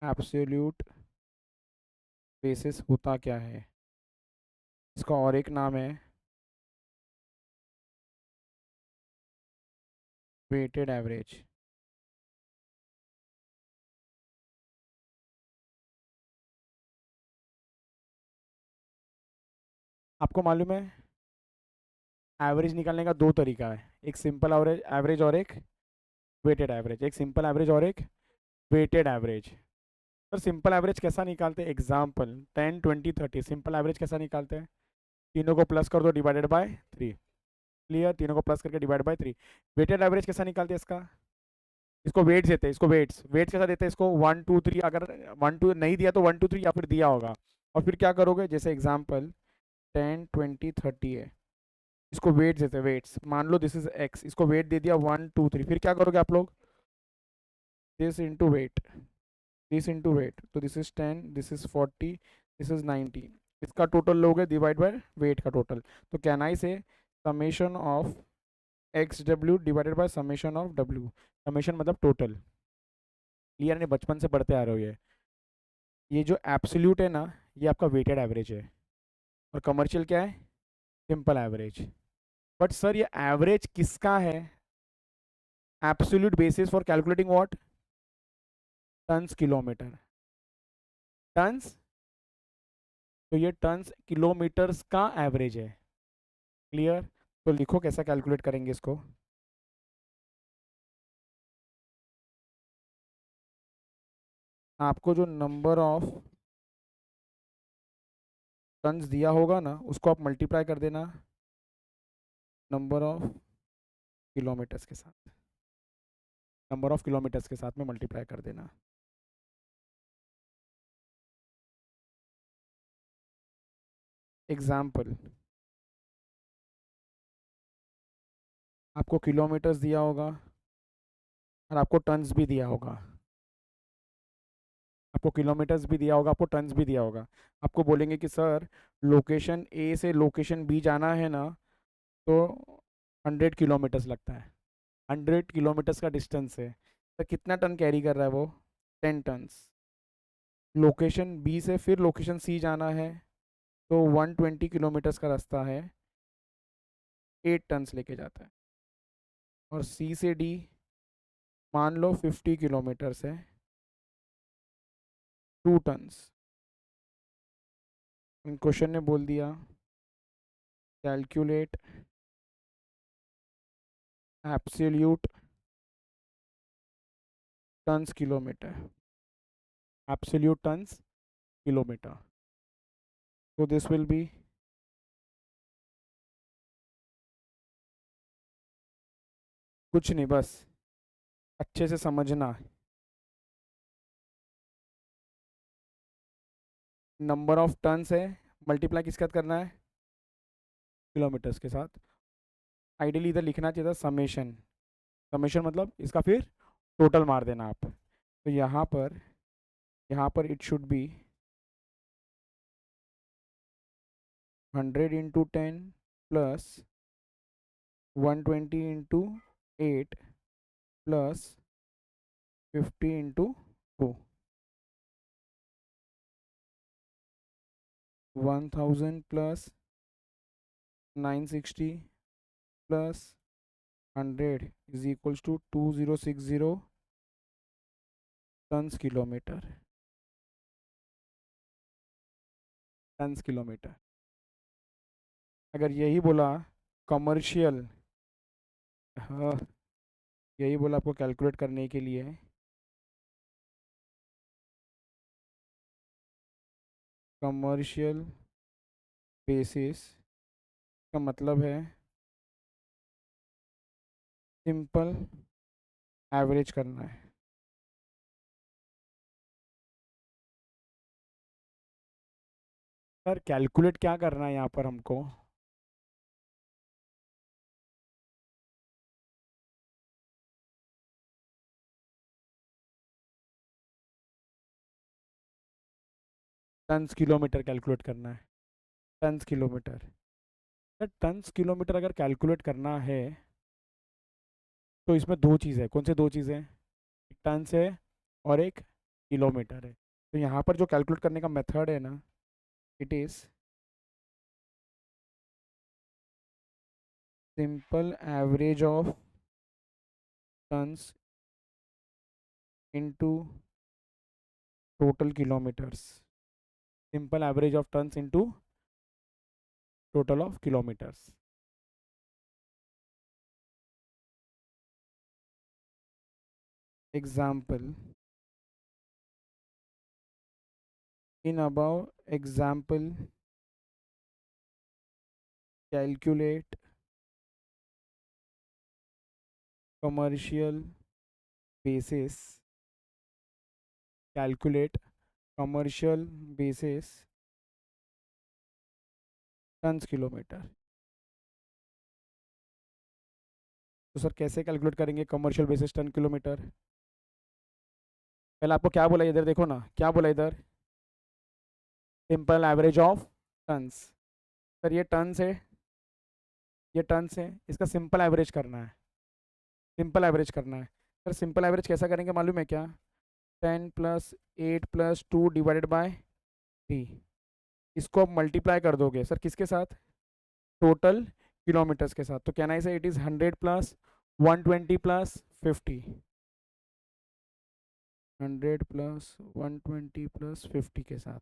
एब्सोल्यूट बेसिस होता क्या है, इसका और एक नाम है वेटेड एवरेज। आपको मालूम है एवरेज निकालने का दो तरीका है, एक सिंपल एवरेज एवरेज और एक वेटेड एवरेज। एक सिंपल एवरेज और एक weighted average. Sir simple average कैसा निकालते हैं, एग्जाम्पल 10 20 30, सिंपल एवरेज कैसा निकालते हैं, तीनों को प्लस कर दो डिवाइडेड बाय 3। क्लियर, तीनों को प्लस करके डिवाइड बाय 3। वेटेड एवरेज कैसा निकालते हैं इसका, इसको वेट्स देते हैं, इसको वेट्स वेट्स कैसा देते हैं इसको 1 2 3, अगर 1 2 नहीं दिया तो 1 2 3 या फिर दिया होगा। और फिर क्या करोगे, जैसे एग्जाम्पल 10 20 30 है, इसको वेट्स देते हैं, वेट्स मान लो दिस इज एक्स, इसको वेट दे दिया 1 2 3, फिर क्या करोगे आप लोग, this into weight, this into weight, तो this is 10, this is 40, this is 90, इसका टोटल लोगे डिवाइड बाय वेट का टोटल। तो can I say summation of X W divided by summation of W, summation मतलब टोटल। क्लियर, नहीं बचपन से पढ़ते आ रहे हो ये जो एब्सोल्यूट है ना, ये आपका वेटेड एवरेज है, और कमर्शियल क्या है, सिंपल एवरेज। बट सर ये एवरेज किसका है, absolute basis for calculating what, tons kilometre, tons, तो ये टन्स किलोमीटर्स का एवरेज है। क्लियर, तो लिखो कैसा कैलकुलेट करेंगे इसको। आपको जो नंबर ऑफ टन्स दिया होगा ना, उसको आप मल्टीप्लाई कर देना नंबर ऑफ किलोमीटर्स के साथ, नंबर ऑफ किलोमीटर्स के साथ में मल्टीप्लाई कर देना। एग्जाम्पल, आपको किलोमीटर्स दिया होगा और आपको टन्स भी दिया होगा, आपको किलोमीटर्स भी दिया होगा, आपको टन्स भी दिया होगा। आपको बोलेंगे कि सर लोकेशन ए से लोकेशन बी जाना है ना, तो 100 किलोमीटर्स लगता है, 100 किलोमीटर्स का डिस्टेंस है, तो कितना टन कैरी कर रहा है वो, 10 टन्स। लोकेशन बी से फिर लोकेशन सी जाना है, तो 120 किलोमीटर्स का रास्ता है, 8 टन्स लेके जाता है। और सी से डी मान लो 50 किलोमीटर्स है, 2 टन्स। क्वेश्चन ने बोल दिया calculate absolute tons kilometre, absolute tons kilometre, तो दिस विल बी, कुछ नहीं बस अच्छे से समझना, नंबर ऑफ टन्स है, मल्टीप्लाई किसके साथ करना है, किलोमीटर्स के साथ। आइडियली इधर लिखना चाहिए था समेशन, समेशन मतलब इसका फिर टोटल मार देना आप, तो यहाँ पर it should be 100 into 10 plus 120 into 8 plus 50 into 2, 1000 plus 960 plus 100 is equals to 2060 tons kilometre, tons kilometre. अगर यही बोला कमर्शियल, हाँ यही बोला आपको कैलकुलेट करने के लिए। कमर्शियल बेसिस का मतलब है सिंपल एवरेज करना है। सर कैलकुलेट क्या करना है यहाँ पर हमको? टन्स किलोमीटर कैलकुलेट करना है। Tons kilometre. Sir tons kilometre अगर कैलकुलेट करना है तो इसमें दो चीज़ है। कौन से दो चीज़ें? एक टन्स है और एक किलोमीटर है। तो यहाँ पर जो कैलकुलेट करने का मेथड है ना, it is simple average of tons into total kilometres. Simple average of tons into total of kilometres. Example, in above example calculate commercial basis, calculate commercial basis tons kilometre. तो sir कैसे calculate करेंगे commercial basis ton kilometre? पहले आपको क्या बोला, इधर देखो ना, क्या बोला इधर? Simple average of tons. Sir ये टन्स है, ये टन्स है, इसका सिंपल एवरेज करना है। सिंपल एवरेज करना है। सर सिंपल एवरेज कैसा करेंगे मालूम है क्या? 10 + 8 + 2 / 3। इसको आप मल्टीप्लाई कर दोगे सर किसके साथ? टोटल किलोमीटर्स के साथ। तो कहना है इट इज़ 100 + 120 + 50। 100 + 120 + 50 के साथ।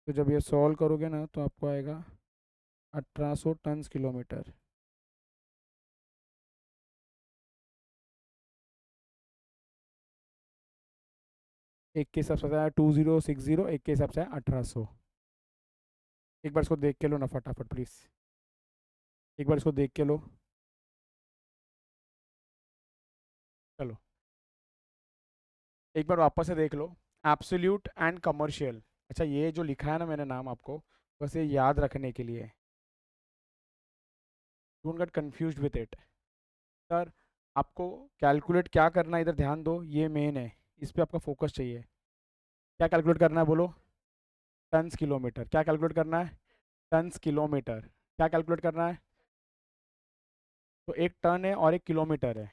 तो जब ये सॉल्व करोगे ना तो आपको आएगा 1800 टन किलोमीटर। एक के हिसाब से आया 2060, एक के हिसाब से आया 1800। एक बार इसको देख के लो ना फटाफट प्लीज़। एक बार इसको देख के लो। चलो एक बार वापस से देख लो। Absolute and commercial. अच्छा ये जो लिखा है ना मैंने नाम आपको, बस ये याद रखने के लिए। Don't get confused with it. Sir आपको कैलकुलेट क्या करना है इधर ध्यान दो, ये मेन है। इस पे आपका फोकस चाहिए। क्या कैलकुलेट करना है बोलो? Turns kilometre. क्या कैलकुलेट करना है? Tons kilometre. क्या कैलकुलेट करना है? तो एक टन है और एक किलोमीटर है।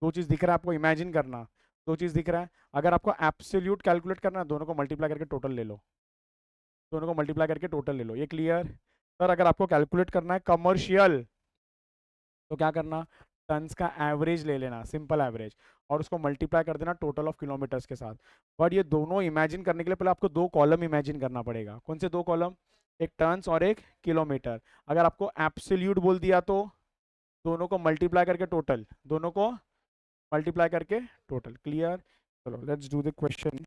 दो चीज़ दिख रहा है आपको, इमेजिन करना। दो चीज़ दिख रहा है। अगर आपको एब्सोल्यूट कैलकुलेट करना है, दोनों को मल्टीप्लाई करके टोटल ले लो। दोनों को मल्टीप्लाई करके टोटल ले लो। ये क्लियर? सर अगर आपको कैलकुलेट करना है कमर्शियल तो क्या करना? टन्स का एवरेज ले लेना, सिंपल एवरेज, और उसको मल्टीप्लाई कर देना टोटल ऑफ किलोमीटर्स के साथ। बट ये दोनों इमेजिन करने के लिए पहले आपको दो कॉलम इमेजिन करना पड़ेगा। कौन से दो कॉलम? एक टन्स और एक किलोमीटर। अगर आपको एब्सोल्यूट बोल दिया तो दोनों को मल्टीप्लाई करके टोटल, दोनों को मल्टीप्लाई करके टोटल। क्लियर? चलो लेट्स डू द क्वेश्चन।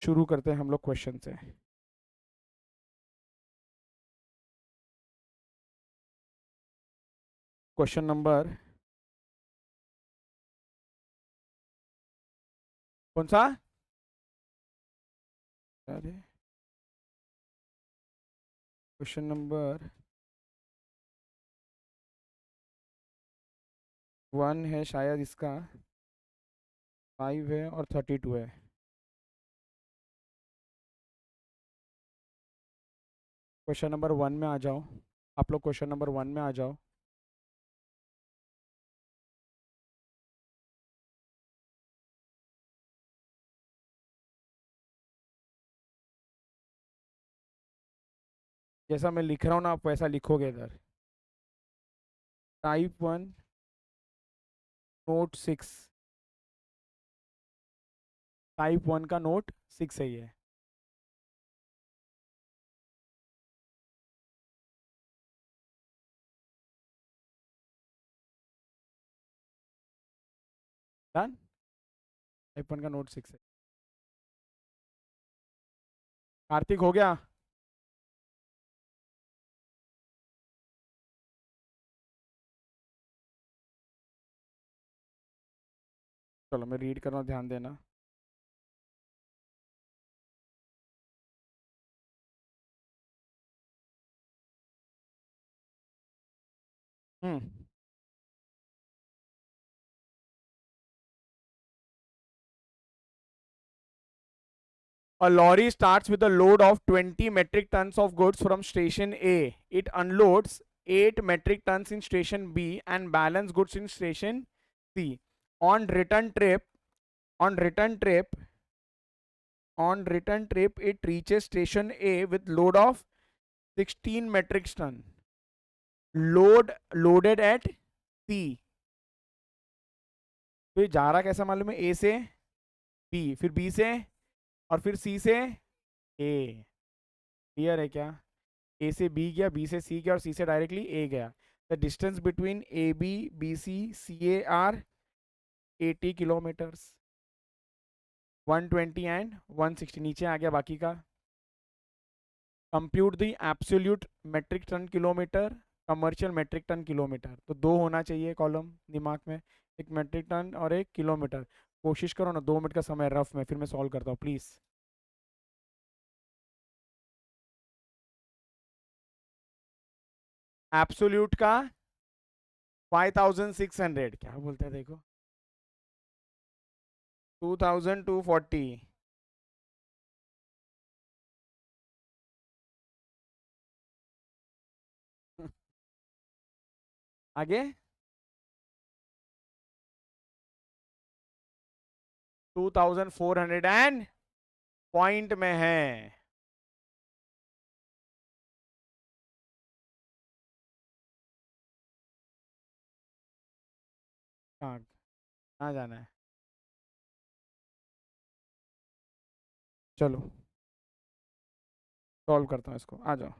शुरू करते हैं हम लोग क्वेश्चन से। क्वेश्चन नंबर कौन सा? अरे क्वेश्चन नंबर 1 है शायद इसका, 5 है और 32 है। क्वेश्चन नंबर 1 में आ जाओ। आप लोग क्वेश्चन नंबर 1 में आ जाओ। जैसा मैं लिख रहा हूँ ना आप वैसा लिखोगे इधर। Type 1 note 6। टाइप 1 का नोट 6 है ये। डन। टाइप 1 का नोट 6 है। कार्तिक हो गया? चलो मैं रीड कर रहा हूँ, ध्यान देना। हम्म। A lorry starts with a load of 20 metric tons of goods from station A. It unloads 8 metric tons in station B and balance goods in station C. On return trip, on return trip, on return trip, it reaches station A with load of 16 metric ton. Loaded at C. तो ये जा रहा कैसा मालूम है? ए से B, फिर B से, और फिर सी से ए। क्लियर है क्या? ए से बी गया, बी से सी गया और सी से डायरेक्टली ए गया। The distance between A B B C C A are 80 kilometres. 120 and 160 नीचे आ गया बाकी का। Compute the absolute metric ton kilometre, commercial metric ton kilometre. तो दो होना चाहिए कॉलम दिमाग में, एक मेट्रिक टन और एक किलोमीटर। कोशिश करो ना, 2 मिनट का समय रफ में, फिर मैं सॉल्व करता हूँ प्लीज़। एब्सोल्यूट का 5600, क्या बोलते हैं देखो, 2240। आगे 2400 एंड पॉइंट में है। कहाँ कहाँ जाना है? चलो सॉल्व करता हूँ इसको, आ जाओ।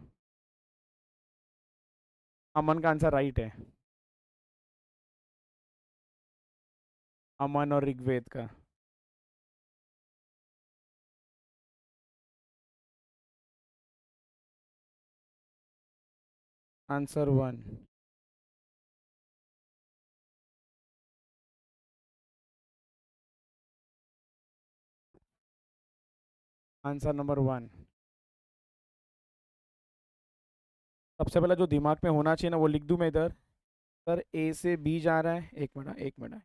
अमन का आंसर राइट है। अमन और ऋग्वेद का। आंसर 1। Answer number 1। सबसे पहले जो दिमाग में होना चाहिए ना वो लिख दूं मैं इधर। सर ए से बी जा रहा है, एक मिनट एक मिनट।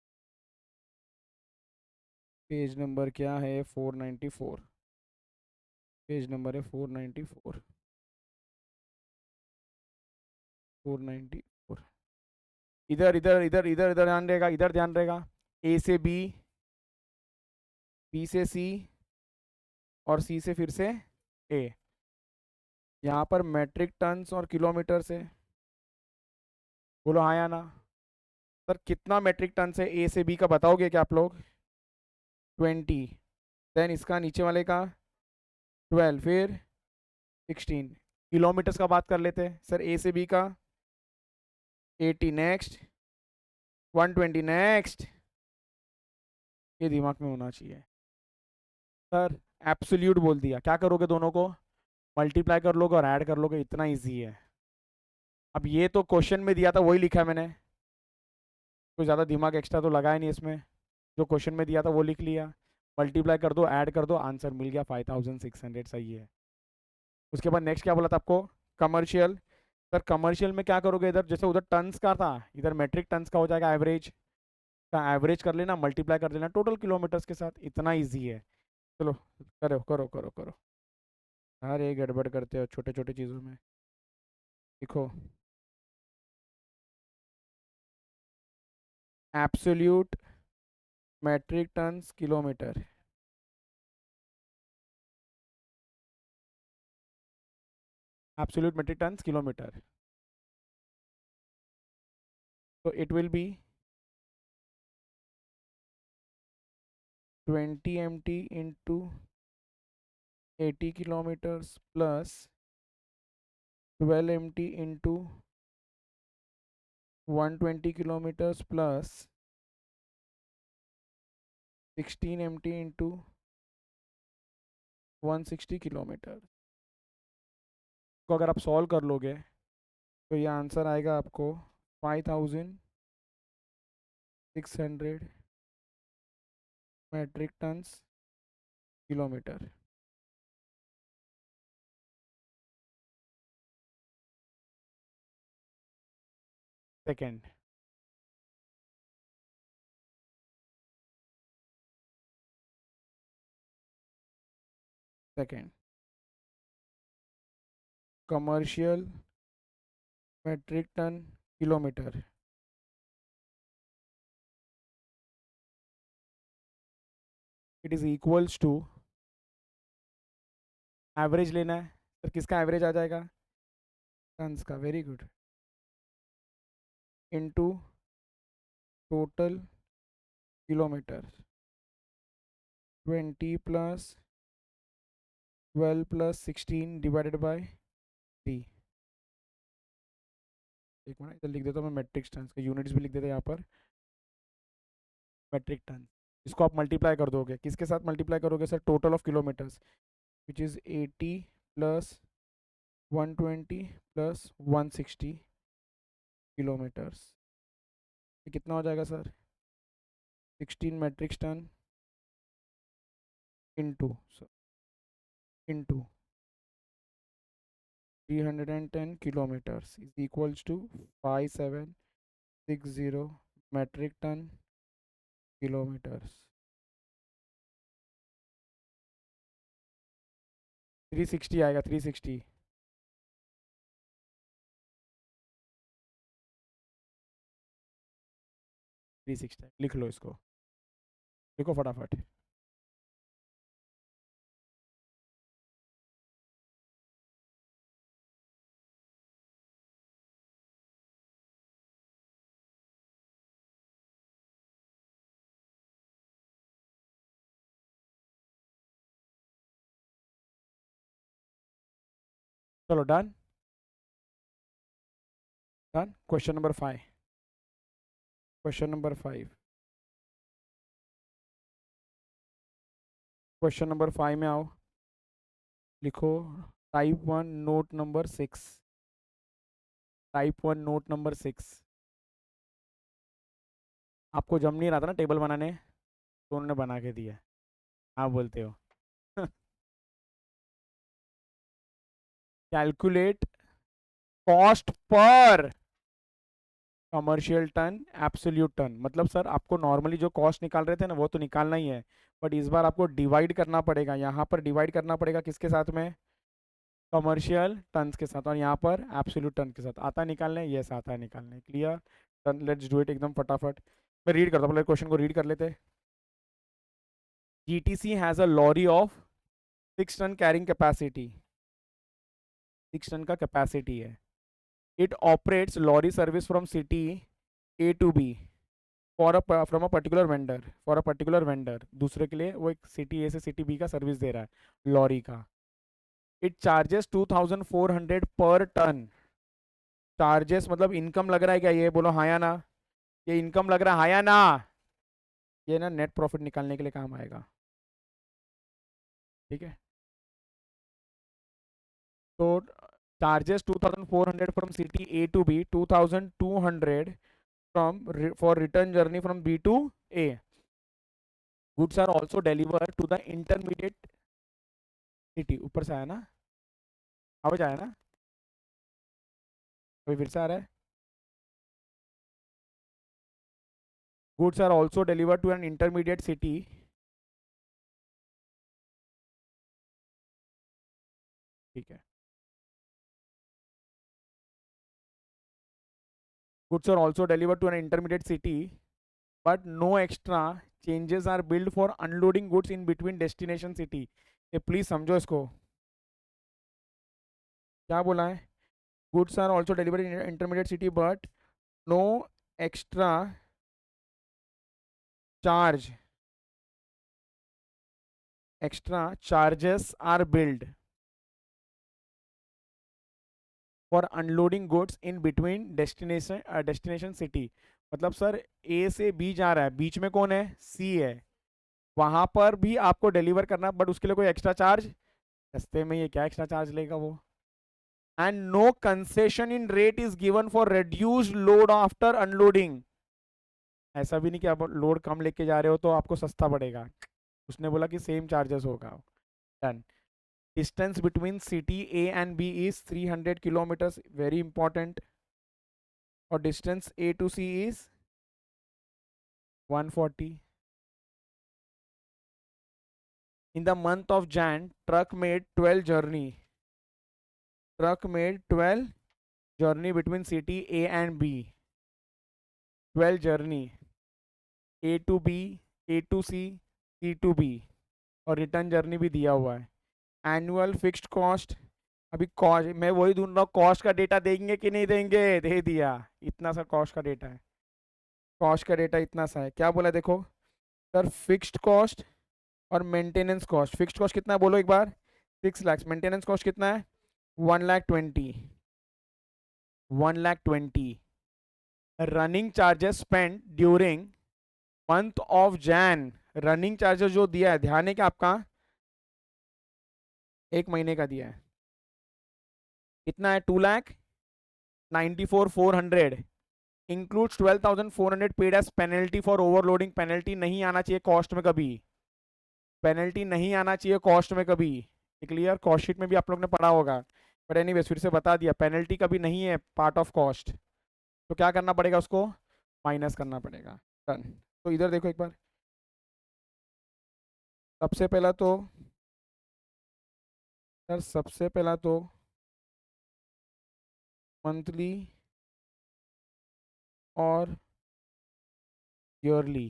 पेज नंबर क्या है? 494। पेज नंबर है 494। 494। इधर इधर इधर इधर इधर ध्यान रहेगा, इधर ध्यान रहेगा। ए से बी, बी से सी और सी से फिर से ए। यहाँ पर मेट्रिक टन्स और किलोमीटर से, बोलो हाँ या ना। सर कितना मेट्रिक टन से ए से बी का बताओगे क्या आप लोग? 20। देन इसका नीचे वाले का 12, फिर 16। किलोमीटर्स का बात कर लेते हैं सर। ए से बी का 80 नेक्स्ट, 120 नेक्स्ट। ये दिमाग में होना चाहिए। सर एब्सोल्यूट बोल दिया, क्या करोगे? दोनों को मल्टीप्लाई कर लोगे और ऐड कर लोगे, इतना इजी है। अब ये तो क्वेश्चन में दिया था वही लिखा है मैंने, कोई ज़्यादा दिमाग एक्स्ट्रा तो लगाया नहीं इसमें। जो क्वेश्चन में दिया था वो लिख लिया, मल्टीप्लाई कर दो, ऐड कर दो, आंसर मिल गया 5600। सही है। उसके बाद नेक्स्ट क्या बोला था आपको? कमर्शियल। सर कमर्शियल में क्या करोगे? इधर जैसे उधर टन्स का था, इधर मेट्रिक टन्स का हो जाएगा। एवरेज का एवरेज कर लेना, मल्टीप्लाई कर देना टोटल किलोमीटर्स के साथ, इतना ईजी है। चलो करो करो करो करो। अरे गड़बड़ करते हो छोटे छोटे चीज़ों में। लिखो absolute metric tons kilometre. Absolute metric tons kilometre. तो it will be 20 mt into 80 kilometres plus 12 mt into 120 kilometres plus 16 MT into 160 kilometre को अगर आप सॉल्व कर लोगे तो ये आंसर आएगा आपको 5600 metric tons kilometre. Second, second commercial metric ton kilometre it is equals to, average लेना है तो किसका एवरेज आ जाएगा, टन्स का, very good, into total kilometre, 20 plus 12 plus 16 divided by 3। एक मिनट इधर लिख देता हूँ मैं, मेट्रिक टन का यूनिट्स भी लिख देते हैं यहाँ पर, मेट्रिक टन। इसको आप मल्टीप्लाई कर दोगे, किसके साथ मल्टीप्लाई करोगे sir, total of kilometres, which is 80 plus 120 plus 160 kilometres. ये कितना हो जाएगा sir, 16 metric ton into into 310 kilometers is equals to 5760 metric ton kilometers। 360 आएगा, 360, 360 लिख लो इसको, लिखो फटाफट। चलो done, done. Question number 5, question number 5, question number 5 में आओ, लिखो type 1 note number 6, type 1 note number 6। आपको जम नहीं रहा था ना टेबल बनाने, तो उन्होंने बना के दिया, आप बोलते हो। Calculate cost per commercial ton absolute ton. मतलब सर आपको नॉर्मली जो कॉस्ट निकाल रहे थे ना वो तो निकालना ही है, बट इस बार आपको डिवाइड करना पड़ेगा, यहाँ पर डिवाइड करना पड़ेगा किसके साथ में, कमर्शियल टन्स के साथ, और यहाँ पर एब्सोल्यूट टन के साथ। आता है निकालने, यस आता है निकालने, clear, ton, let's do it एकदम फटाफट। मैं रीड करता हूँ, पहले क्वेश्चन को रीड कर लेते। GTC has a lorry of 6 ton carrying capacity, 6 ton का कैपेसिटी है। It operates lorry service from city A to B for from a particular vendor, for a particular vendor, दूसरे के लिए वो एक सिटी ए से सिटी बी का service दे रहा है लॉरी का। इट चार्जेस 2400 पर टन। चार्जेस मतलब इनकम लग रहा है क्या, ये बोलो हाँ या ना, ये इनकम लग रहा है हाँ या ना, ये ना नेट प्रॉफिट निकालने के लिए काम आएगा, ठीक है। तो charges 2400 from city A to B, 2200 from for return journey from B to A। Goods are also deliver to the intermediate city, ऊपर से आया ना, आवाज आया ना, अभी फिर से आ रहा है। Goods are also deliver to an intermediate city, ठीक है। Goods are also deliver to an intermediate city but no extra changes are billed for unloading goods in between destination city. ये प्लीज समझो इसको, क्या बोला है, goods are also deliver in intermediate city but no extra charge, extra charges are billed for unloading goods in between destination city. मतलब sir A से B जा रहा है, बीच में कौन है, सी है, वहां पर भी आपको डिलीवर करना, बट उसके लिए कोई एक्स्ट्रा चार्ज, सस्ते में ये क्या एक्स्ट्रा चार्ज लेगा वो। And no concession in rate is given for reduced load after unloading. ऐसा भी नहीं कि आप लोड कम लेके जा रहे हो तो आपको सस्ता पड़ेगा, उसने बोला कि सेम चार्जेस होगा। Done. Distance between city A and B is 300 kilometres, very important. और distance A to C is 140। In the month of Jan truck made 12 journey, truck made 12 journey between city A and B, 12 journey A to B, A to C to B, और return journey भी दिया हुआ है। Annual fixed cost, अभी cost मैं वही ढूंढ रहा हूँ, कॉस्ट का डेटा देंगे कि नहीं देंगे, दे दिया। इतना सा कॉस्ट का डेटा है, कॉस्ट का डेटा इतना सा है। क्या बोला देखो सर, फिक्स्ड कॉस्ट और मेंटेनेंस कॉस्ट। फिक्स्ड कॉस्ट कितना है बोलो एक बार, 6 लाख। मेंटेनेंस कॉस्ट कितना है, 1,20,000, 1,20,000। Running charges spend during month of Jain, running charges जो दिया है, ध्यान है कि आपका 1 महीने का दिया है, कितना है, 2,94,400। Includes 12,400 paid as penalty for overloading. Penalty नहीं आना चाहिए कॉस्ट में कभी, पेनल्टी नहीं आना चाहिए कॉस्ट में कभी। क्लियर, कॉस्ट शीट में भी आप लोग ने पढ़ा होगा, बट एनीवेज फिर से बता दिया, पेनल्टी कभी नहीं है पार्ट ऑफ कॉस्ट। तो क्या करना पड़ेगा, उसको माइनस करना पड़ेगा। डन। तो इधर देखो एक बार, सबसे पहला तो सर, सबसे पहला तो मंथली और ईयरली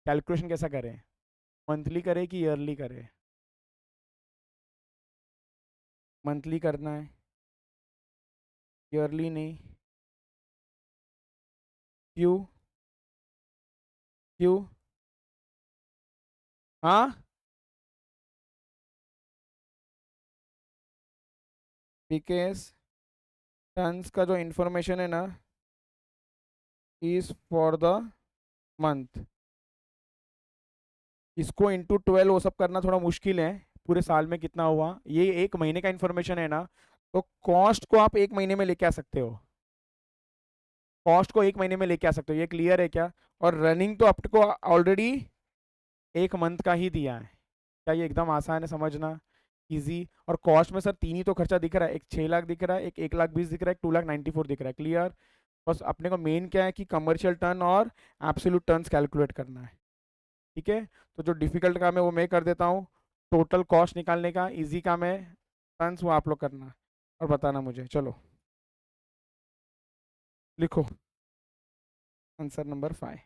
कैलकुलेशन कैसा करें, मंथली करें कि ईयरली करें। मंथली करना है, ईयरली नहीं। क्यों, क्यों, हाँ, बिकॉज टन्स का जो इंफॉर्मेशन है ना, इज फॉर द मंथ। इसको इंटू 12 वो सब करना थोड़ा मुश्किल है, पूरे साल में कितना हुआ, ये 1 महीने का इंफॉर्मेशन है ना, तो कॉस्ट को आप 1 महीने में लेके आ सकते हो, कॉस्ट को 1 महीने में लेके आ सकते हो, ये क्लियर है क्या। और रनिंग तो आपको ऑलरेडी 1 मंथ का ही दिया है। क्या ये एकदम आसान है समझना, इजी। और कॉस्ट में सर तीन ही तो खर्चा दिख रहा है, एक 6 लाख दिख रहा है, एक 1,20,000 दिख रहा है, एक 2,94,000 दिख रहा है। क्लियर। बस अपने को मेन क्या है कि कमर्शियल टर्न और एब्सोल्यूट टर्न्स कैलकुलेट करना है। ठीक है, तो जो डिफिकल्ट काम है वो मैं कर देता हूँ, टोटल कॉस्ट निकालने का। इजी काम है टर्न्स, वो आप लोग करना और बताना मुझे। चलो लिखो answer number 5।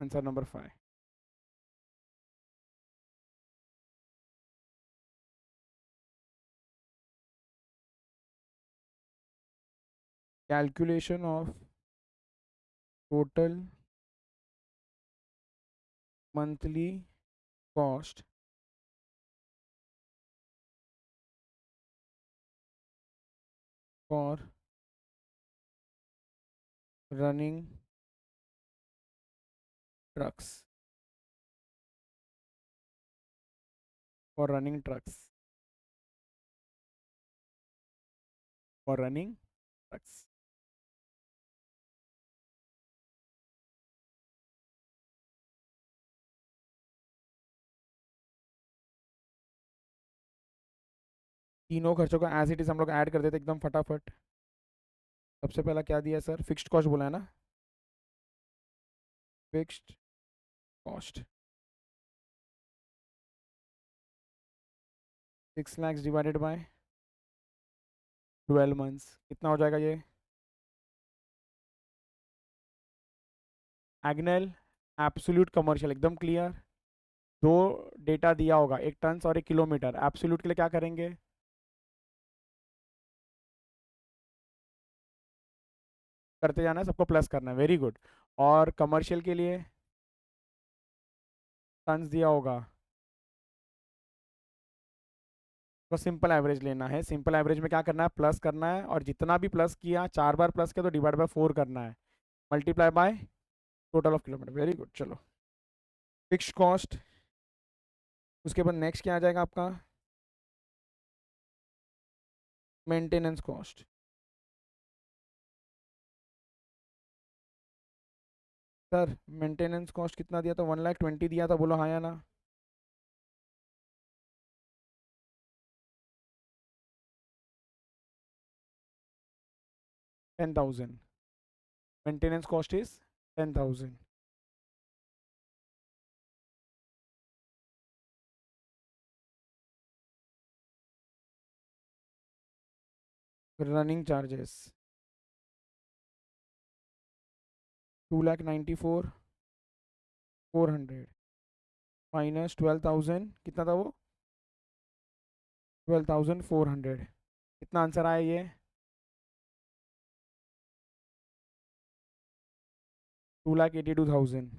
Answer number 5, calculation of total monthly cost for running trucks, for running trucks, for running trucks. तीनों खर्चों को एज इट इज हम लोग ऐड कर देते एकदम फटाफट। सबसे पहला क्या दिया है सर, फिक्स्ड कॉस्ट बोला है ना, fixed cost 6 lakhs divided by 12 months, कितना हो जाएगा ये। एग्नल एब्सोल्यूट कमर्शियल एकदम क्लियर, दो डेटा दिया होगा, एक टन और एक किलोमीटर। एब्सोल्यूट के लिए क्या करेंगे, करते जाना है, सबको प्लस करना है, वेरी गुड। और कमर्शियल के लिए टन्स दिया होगा, तो सिंपल एवरेज लेना है। सिंपल एवरेज में क्या करना है, प्लस करना है, और जितना भी प्लस किया, 4 बार प्लस किया तो डिवाइड बाय 4 करना है, multiply by total of kilometre. Very good. चलो, फिक्स्ड कॉस्ट। उसके बाद नेक्स्ट क्या आ जाएगा आपका, maintenance cost. Sir maintenance cost कितना दिया था, 1,20,000 दिया था, बोलो हाँ या ना। 10,000। Maintenance cost is 10,000। Running charges 2,94,400 minus 12,000, कितना था वो, 12,400। कितना आंसर आया ये, 2,82,000।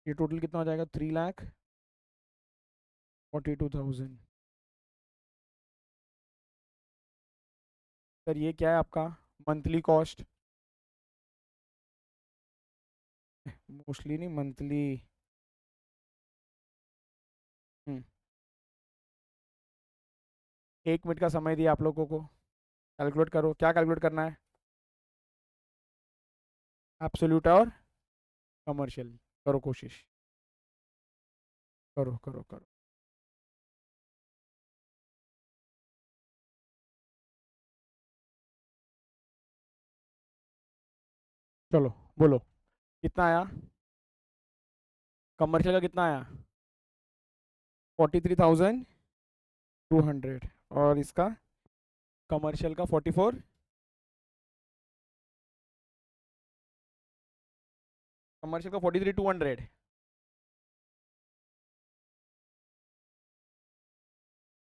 ये टोटल कितना हो जाएगा, 3,42,000। सर ये क्या है आपका, मंथली कॉस्ट, मोस्टली नहीं, मंथली। हम्म 1 मिनट का समय दिया आप लोगों को, कैलकुलेट करो, क्या कैलकुलेट करना है, एब्सोल्यूट और कमर्शियल। करो कोशिश, करो करो करो। चलो बोलो, कितना आया, कमर्शियल का कितना आया, 43,200, और इसका कमर्शियल का 44, कमर्शियल का 43,200।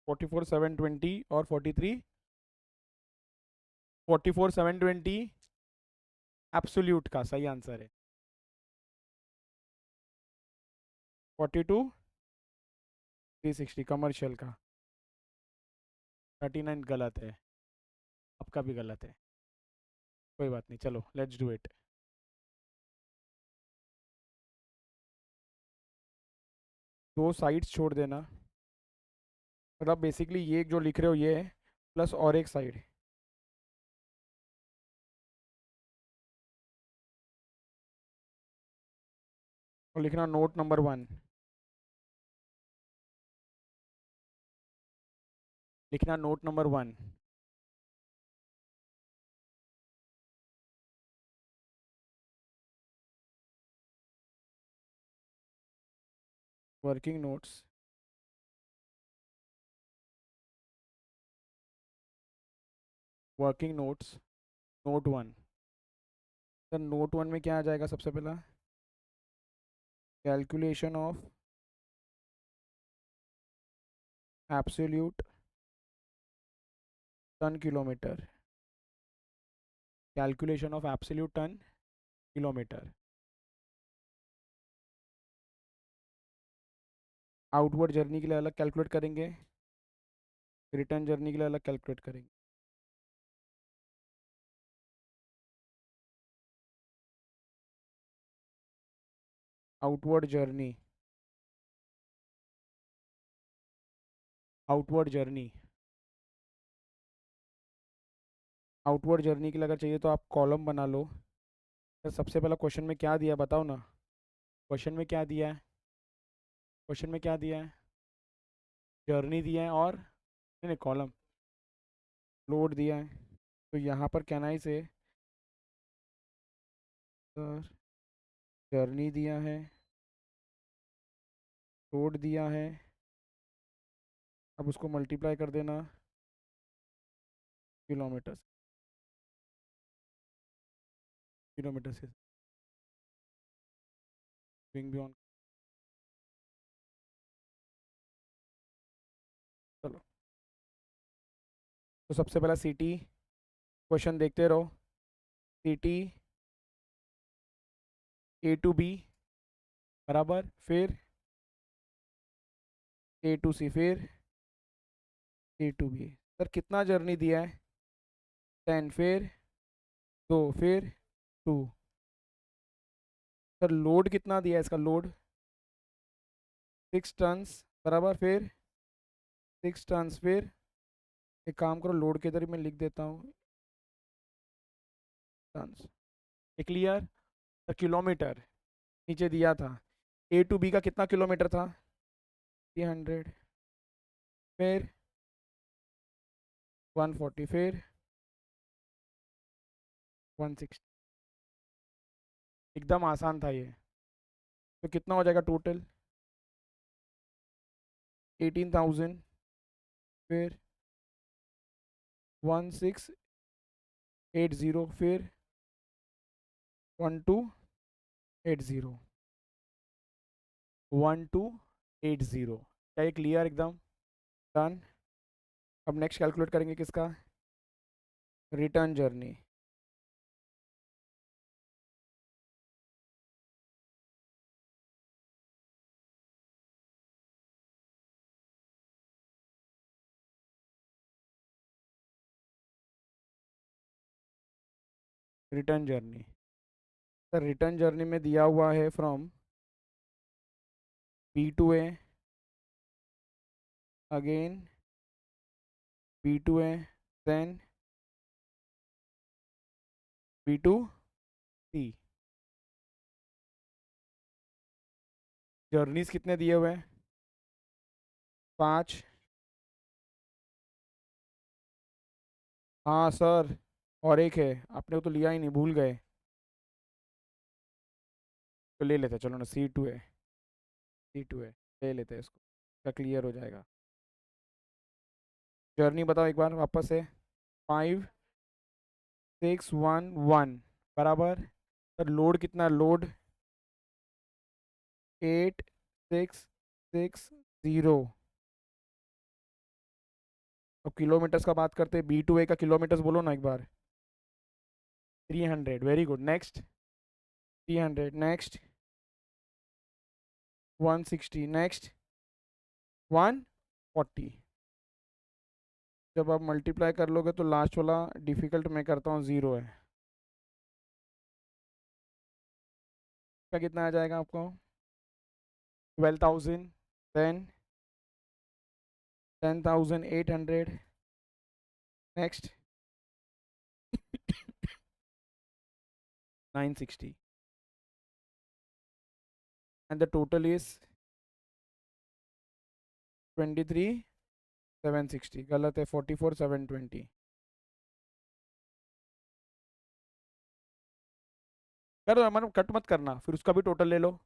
44,720 और 44,720 एब्सोल्यूट का सही आंसर है। 42,360 कमर्शियल का। 39 गलत है, आपका भी गलत है, कोई बात नहीं, चलो लेट्स डू इट। दो साइड्स छोड़ देना, मतलब बेसिकली ये जो लिख रहे हो ये है, प्लस और एक साइड, और लिखना नोट नंबर 1, लिखना note number 1। Working notes, working notes, note 1। Sir note 1 में क्या आ जाएगा सबसे पहला, calculation of absolute ton kilometre, calculation of absolute ton kilometre. Outward journey के लिए अलग कैलकुलेट करेंगे, रिटर्न जर्नी के लिए अलग कैलकुलेट करेंगे। Outward journey, outward journey, outward journey के लिए अगर चाहिए तो आप कॉलम बना लो। तो सबसे पहला क्वेश्चन में क्या दिया बताओ ना, क्वेश्चन में क्या दिया है, क्वेश्चन में क्या दिया है, जर्नी दिया है, और नहीं नहीं कॉलम, लोड दिया है। तो यहाँ पर कैनाई से सर जर्नी दिया है, लोड दिया है, अब उसको मल्टीप्लाई कर देना किलोमीटर, किलोमीटर से विंग बी ऑन। चलो, तो सबसे पहला सिटी, क्वेश्चन देखते रहो, सिटी A to B बराबर, फिर ए टू सी, फिर ए टू बी। सर कितना जर्नी दिया है? 10, फिर 2, फिर 2। सर लोड कितना दिया है इसका? लोड 6 टन्स, बराबर, फिर 6 टन्स, फिर एक काम करो, लोड के इधर ही मैं लिख देता हूँ टन्स। ये क्लियर? सर किलोमीटर नीचे दिया था। ए टू बी का कितना किलोमीटर था? 300, फिर 140, फिर 160। एकदम आसान था ये। तो कितना हो जाएगा टोटल? 18,000, फिर 1680, फिर 1280, 1280। क्या ये क्लियर एकदम? डन। अब नेक्स्ट कैलकुलेट करेंगे किसका? Return journey. Return journey, sir return journey में दिया हुआ है from B to A, again B to A, then B to C. Journeys कितने दिए हुए हैं? 5। हाँ सर, और एक है, आपने वो तो लिया ही नहीं, भूल गए। तो ले लेते हैं, चलो ना, C2 है, C2 है, ले लेते हैं इसको, क्या क्लियर हो जाएगा। जर्नी बताओ एक बार वापस से। 5611, बराबर। सर लोड कितना? लोड 8660। तो किलोमीटर्स का बात करते हैं, B2A का किलोमीटर्स बोलो ना एक बार। 300, very good, next. 300, next 160, next 140। जब आप मल्टीप्लाई कर लोगे तो लास्ट वाला डिफिकल्ट मैं करता हूँ, 0 है। क्या कितना आ जाएगा आपको? 12,000, then 10,800, next 960, and the total is 23,760। गलत है, 44,720। कर दो, मतलब कट मत करना, फिर उसका भी टोटल ले लो।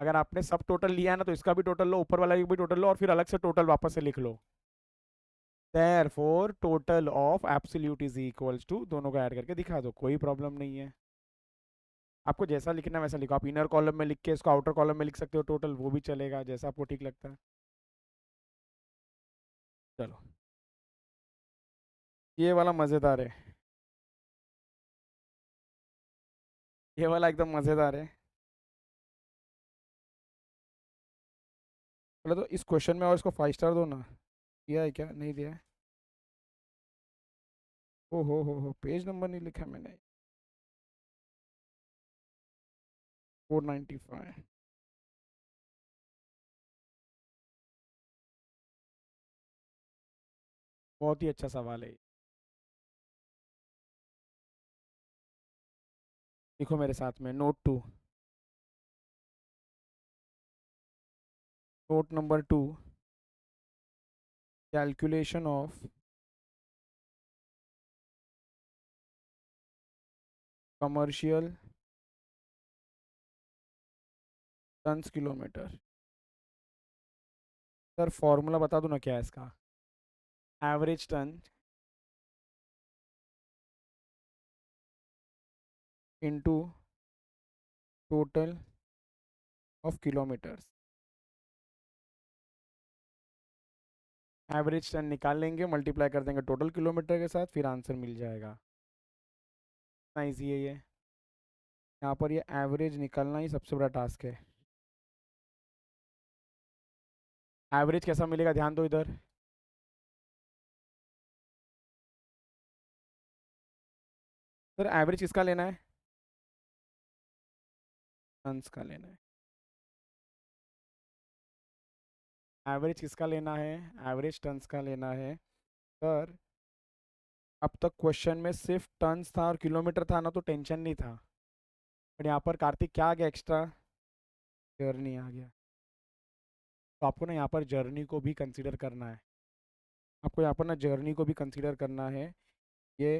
अगर आपने सब टोटल लिया है ना, तो इसका भी टोटल लो, ऊपर वाला भी टोटल लो, और फिर अलग से टोटल वापस से लिख लो। Therefore total of absolute is equals to, दोनों को ऐड करके दिखा दो, कोई प्रॉब्लम नहीं है। आपको जैसा लिखना है वैसा लिखो, आप इनर कॉलम में लिख के इसको आउटर कॉलम में लिख सकते हो टोटल, वो भी चलेगा, जैसा आपको ठीक लगता है। चलो, ये वाला मज़ेदार है, ये वाला एकदम मज़ेदार है। चलो, तो इस क्वेश्चन में और इसको 5 स्टार दो ना। दिया है क्या? नहीं दिया है? ओ हो, पेज नंबर नहीं लिखा मैंने। 495। बहुत ही अच्छा सवाल है। लिखो मेरे साथ में, note 2। Note number 2, calculation of commercial tons kilometre. Sir formula बता दो ना, क्या है इसका? Average ton into total of kilometres. Average ton निकाल लेंगे, मल्टीप्लाई कर देंगे टोटल किलोमीटर के साथ, फिर आंसर मिल जाएगा। इतना ईजी है ये। यहाँ पर ये एवरेज निकालना ही सबसे बड़ा टास्क है। एवरेज कैसा मिलेगा, ध्यान दो इधर। सर एवरेज किसका लेना है? टन्स का लेना है। एवरेज किसका लेना है? एवरेज टन्स का लेना है। सर अब तक क्वेश्चन में सिर्फ टन्स था और किलोमीटर था ना, तो टेंशन नहीं था। पर यहाँ पर कार्तिक क्या आ गया एक्स्ट्रा? जर्नी आ गया। तो आपको ना यहाँ पर जर्नी को भी कंसीडर करना है। आपको यहाँ पर ना जर्नी को भी कंसीडर करना है। ये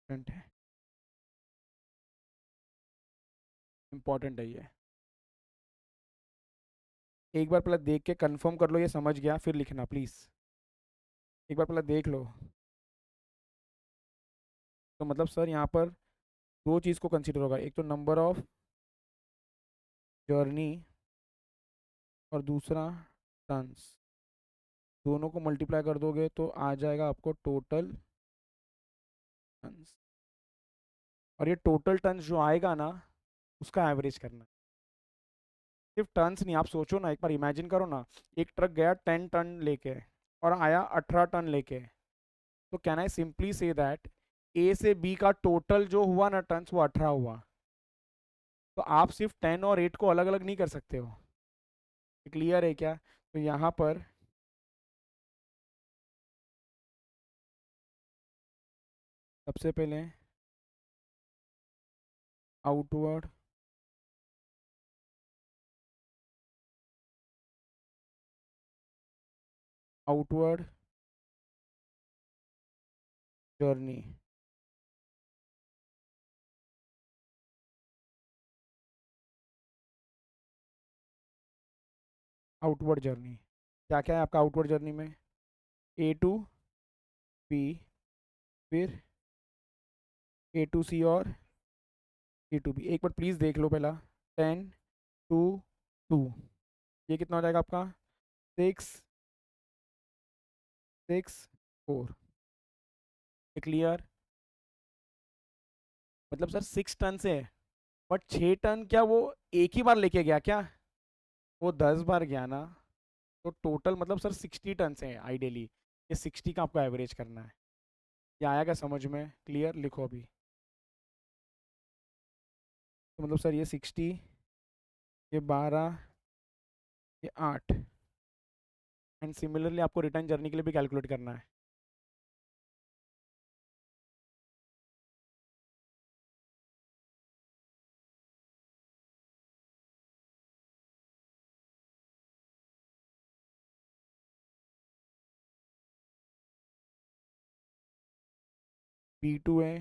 important है, इम्पोर्टेंट है ये। एक बार पहले देख के कंफर्म कर लो ये समझ गया, फिर लिखना प्लीज़। एक बार पहले देख लो। तो मतलब सर यहाँ पर दो चीज़ को कंसीडर होगा, एक तो नंबर ऑफ जर्नी और दूसरा टन्स। दोनों को मल्टीप्लाई कर दोगे तो आ जाएगा आपको टोटल टन्स। और ये टोटल टन्स जो आएगा ना, उसका एवरेज करना है। सिर्फ टन्स नहीं, आप सोचो ना, एक बार इमेजिन करो ना। एक ट्रक गया 10 टन लेके और आया 18 टन लेके। तो can I simply say that A से बी का टोटल जो हुआ ना टन्स, वो 18 हुआ। तो आप सिर्फ 10 और 8 को अलग अलग नहीं कर सकते हो। क्लियर है क्या? तो यहाँ पर सबसे पहले outward outward journey. Outward journey क्या क्या है आपका आउटवर्ड जर्नी में? ए टू बी, फिर ए टू सी और ए टू बी। एक बार प्लीज़ देख लो पहला। 10 2 2, ये कितना हो जाएगा आपका? 6 6 4। क्लियर? मतलब सर 6 टन से है, बट 6 टन क्या वो एक ही बार लेके गया क्या? वो 10 बार गया ना। तो टोटल मतलब सर 60 टन से है आइडियली। ये 60 का आपको एवरेज करना है। ये आया क्या समझ में? क्लियर? लिखो अभी। तो मतलब सर ये 60, ये 12, ये 8। एंड सिमिलरली आपको रिटर्न जर्नी के लिए भी कैलकुलेट करना है। B2 है,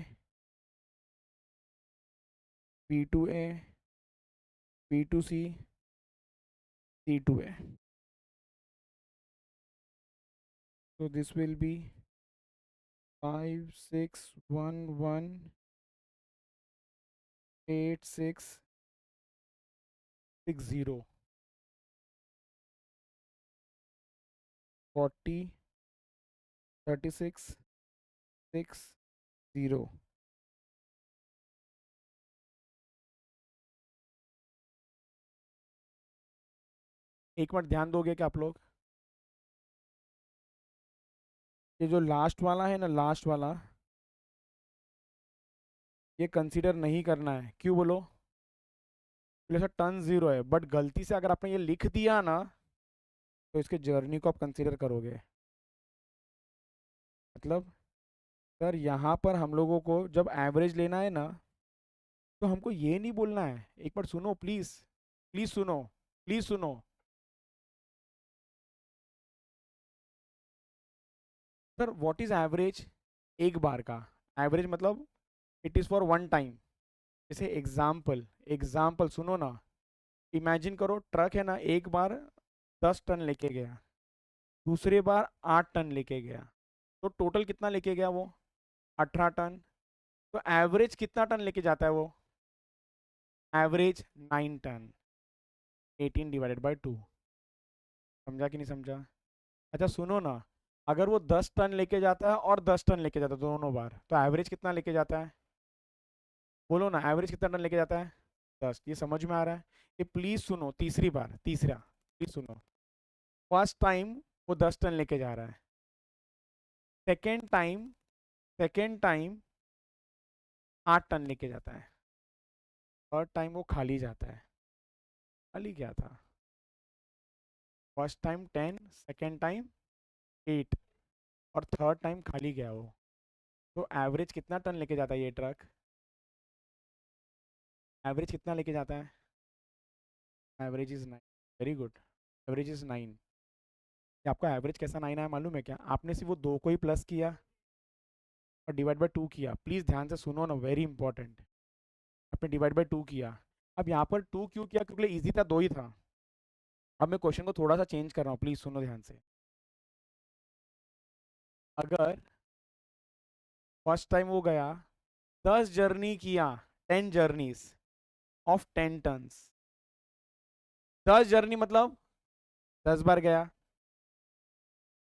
B2 A, B2 C, C2 है। So this will be 5 6 1 1 8 6 6 0 40 36 6 0। एक मिनट ध्यान दोगे क्या आप लोग? ये जो लास्ट वाला है ना, लास्ट वाला, ये कंसीडर नहीं करना है। क्यों बोलो? जैसा टन जीरो है, बट गलती से अगर आपने ये लिख दिया ना, तो इसके जर्नी को आप कंसीडर करोगे। मतलब सर यहाँ पर हम लोगों को जब एवरेज लेना है ना, तो हमको ये नहीं बोलना है। एक बार सुनो प्लीज, प्लीज सुनो, प्लीज सुनो। Sir what is average? एक बार का एवरेज मतलब it is for one time. जैसे एग्जाम्पल, एग्जाम्पल सुनो ना। इमेजिन करो ट्रक है ना, एक बार 10 टन लेके गया, दूसरे बार 8 टन लेके गया। तो टोटल कितना लेके गया वो? 18 टन। तो एवरेज कितना टन लेके जाता है वो? Average 9 ton. 18/2। समझा कि नहीं समझा? अच्छा सुनो ना, अगर वो 10 टन लेके जाता है और 10 टन लेके जाता है दोनों बार, तो एवरेज कितना लेके जाता है? बोलो ना, एवरेज कितना टन लेके जाता है? 10। ये समझ में आ रहा है? ये प्लीज सुनो, तीसरी बार, तीसरा, प्लीज सुनो। फर्स्ट टाइम वो 10 टन लेके जा रहा है। Second time, second time 8 ton लेके जाता है। थर्ड टाइम वो खाली जाता है। खाली क्या था? फर्स्ट टाइम 10, सेकेंड टाइम 8, और थर्ड टाइम खाली गया वो। तो एवरेज कितना टन लेके जाता है ये ट्रक? एवरेज कितना लेके जाता है? Average is 9। Very good. Average is 9। आपका एवरेज कैसा 9 आया मालूम है क्या? आपने सिर्फ वो दो को ही प्लस किया और डिवाइड बाय 2 किया। प्लीज़ ध्यान से सुनो ना, वेरी इंपॉर्टेंट। आपने डिवाइड बाय 2 किया। अब यहाँ पर 2 क्यों किया? क्योंकि इजी था, 2 ही था। अब मैं क्वेश्चन को थोड़ा सा चेंज कर रहा हूँ, प्लीज़ सुनो ध्यान से। अगर फर्स्ट टाइम वो गया, 10 जर्नी किया, 10 जर्नीज ऑफ 10 टन्स। 10 जर्नी मतलब 10 बार गया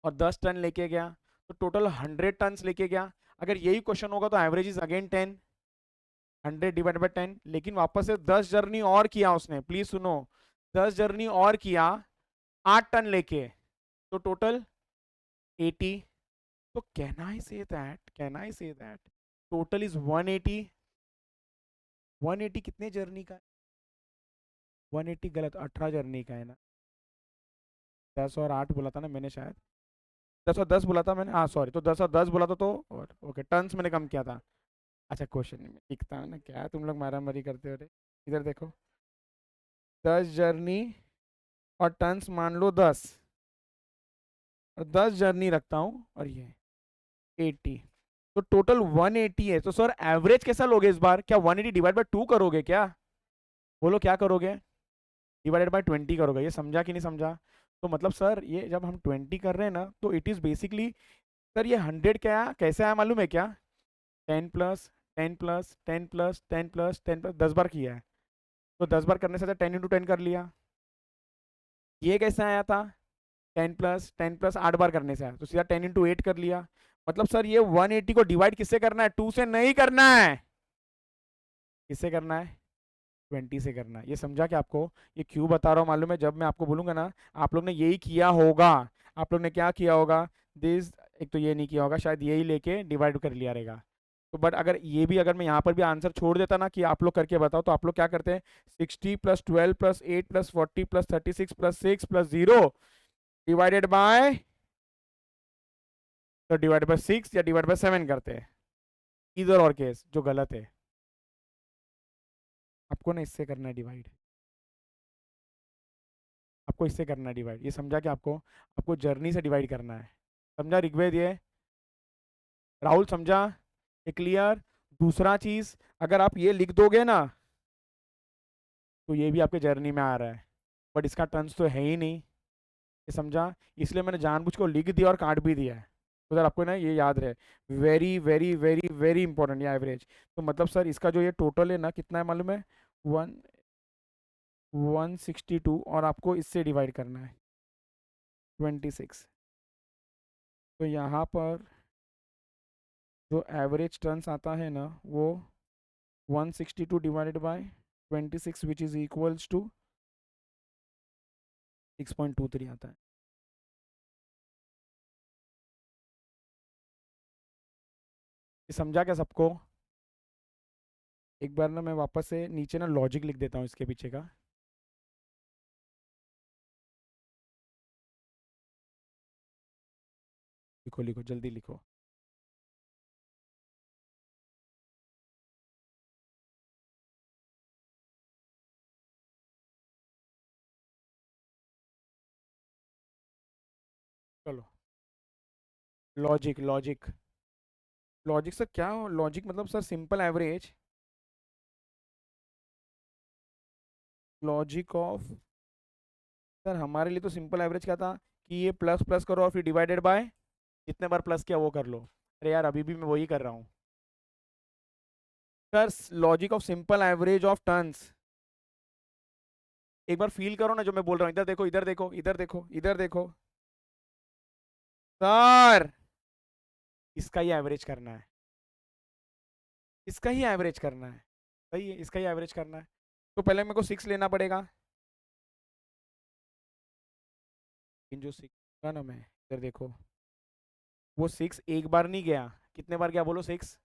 और 10 टन लेके गया, तो टोटल 100 टन्स लेके गया। अगर यही क्वेश्चन होगा तो average is again 10। 100 divide by 10। लेकिन वापस से 10 जर्नी और किया उसने, प्लीज सुनो। 10 जर्नी और किया 8 टन लेके, तो टोटल 80। तो can I say that total is 180। 180 कितने जर्नी का है? 180 गलत, 18 जर्नी का है ना। 10 और 8 बोला था ना मैंने शायद। 10 और 10 बोला था मैंने, हाँ सॉरी, तो 10 और 10 बोला था तो, और ओके, टन्स मैंने कम किया था। अच्छा, क्वेश्चन में लिखता है ना, क्या तुम लोग मारा मारी करते हो रे। इधर देखो, 10 जर्नी और टन्स मान लो 10, और 10 जर्नी रखता हूँ, और ये 80, तो टोटल 180 है। तो सर एवरेज कैसा लोगे इस बार? क्या 180 डिवाइड बाय 2 करोगे क्या? बोलो क्या करोगे? डिवाइडेड बाय 20 करोगे। ये समझा कि नहीं समझा? तो मतलब सर ये जब हम 20 कर रहे हैं ना, तो इट इज बेसिकली, सर ये 100 क्या कैसे आया मालूम है क्या? 10 प्लस 10 प्लस 10 प्लस 10 प्लस 10 बार किया है। तो 10 बार करने से 10 × 10 कर लिया। ये कैसे आया था? 10 प्लस 8 बार करने से आया, तो सीधा 10 × 8 कर लिया। मतलब सर ये 180 को डिवाइड किससे करना है? 2 से नहीं करना है। किससे करना है? 20 से करना है। ये समझा क्या आपको? ये क्यों बता रहा हूँ मालूम है? जब मैं आपको बोलूंगा ना, आप लोग ने यही किया होगा। आप लोग ने क्या किया होगा? दिस, एक तो ये नहीं किया होगा शायद, यही लेके डिवाइड कर लिया रहेगा। तो बट अगर ये भी, अगर मैं यहाँ पर भी आंसर छोड़ देता ना कि आप लोग करके बताओ, तो आप लोग क्या करते हैं? 60 + 12 + 8 + 40 + 36 + 6 + 0 डिवाइडेड बाय, तो डिवाइड बाय 6 या डिवाइड बाय 7 करते हैं। इधर और केस जो गलत है। आपको ना इससे करना है डिवाइड। आपको इससे करना है डिवाइड। ये समझा कि आपको, आपको जर्नी से डिवाइड करना है। समझा ऋग्वेद? ये राहुल समझा? ये क्लियर? दूसरा चीज, अगर आप ये लिख दोगे ना, तो ये भी आपके जर्नी में आ रहा है, बट इसका टर्न्स तो है ही नहीं। ये समझा? इसलिए मैंने जानबूझ को लिख दिया और काट भी दिया है, तो सर आपको ना ये याद रहे। Very very very very important, ये एवरेज। तो मतलब सर इसका जो ये टोटल है ना, कितना है मालूम है? वन 162, और आपको इससे डिवाइड करना है 26। तो यहाँ पर जो एवरेज टर्न्स आता है ना, वो 162 divided by 26, which is equals to 6.23 आता है। ये समझा क्या सबको? एक बार ना मैं वापस से नीचे ना लॉजिक लिख देता हूँ इसके पीछे का। लिखो लिखो, जल्दी लिखो। चलो, लॉजिक लॉजिक लॉजिक सर क्या? लॉजिक मतलब sir simple average. Logic of, sir हमारे लिए तो सिंपल एवरेज क्या था कि ये प्लस प्लस करो और फिर डिवाइडेड बाय जितने बार प्लस किया वो कर लो। अरे यार, अभी भी मैं वही कर रहा हूँ sir. Logic of simple average of turns. एक बार फील करो ना जो मैं बोल रहा हूँ। इधर देखो, इधर देखो, इधर देखो, इधर देखो सर, इसका ही एवरेज करना है। इसका ही एवरेज करना है। सही है, इसका ही एवरेज करना है। तो पहले मेरे को 6 लेना पड़ेगा। इन जो 6 का ना, मैं इधर देखो, वो 6 एक बार नहीं गया, कितने बार गया बोलो? 6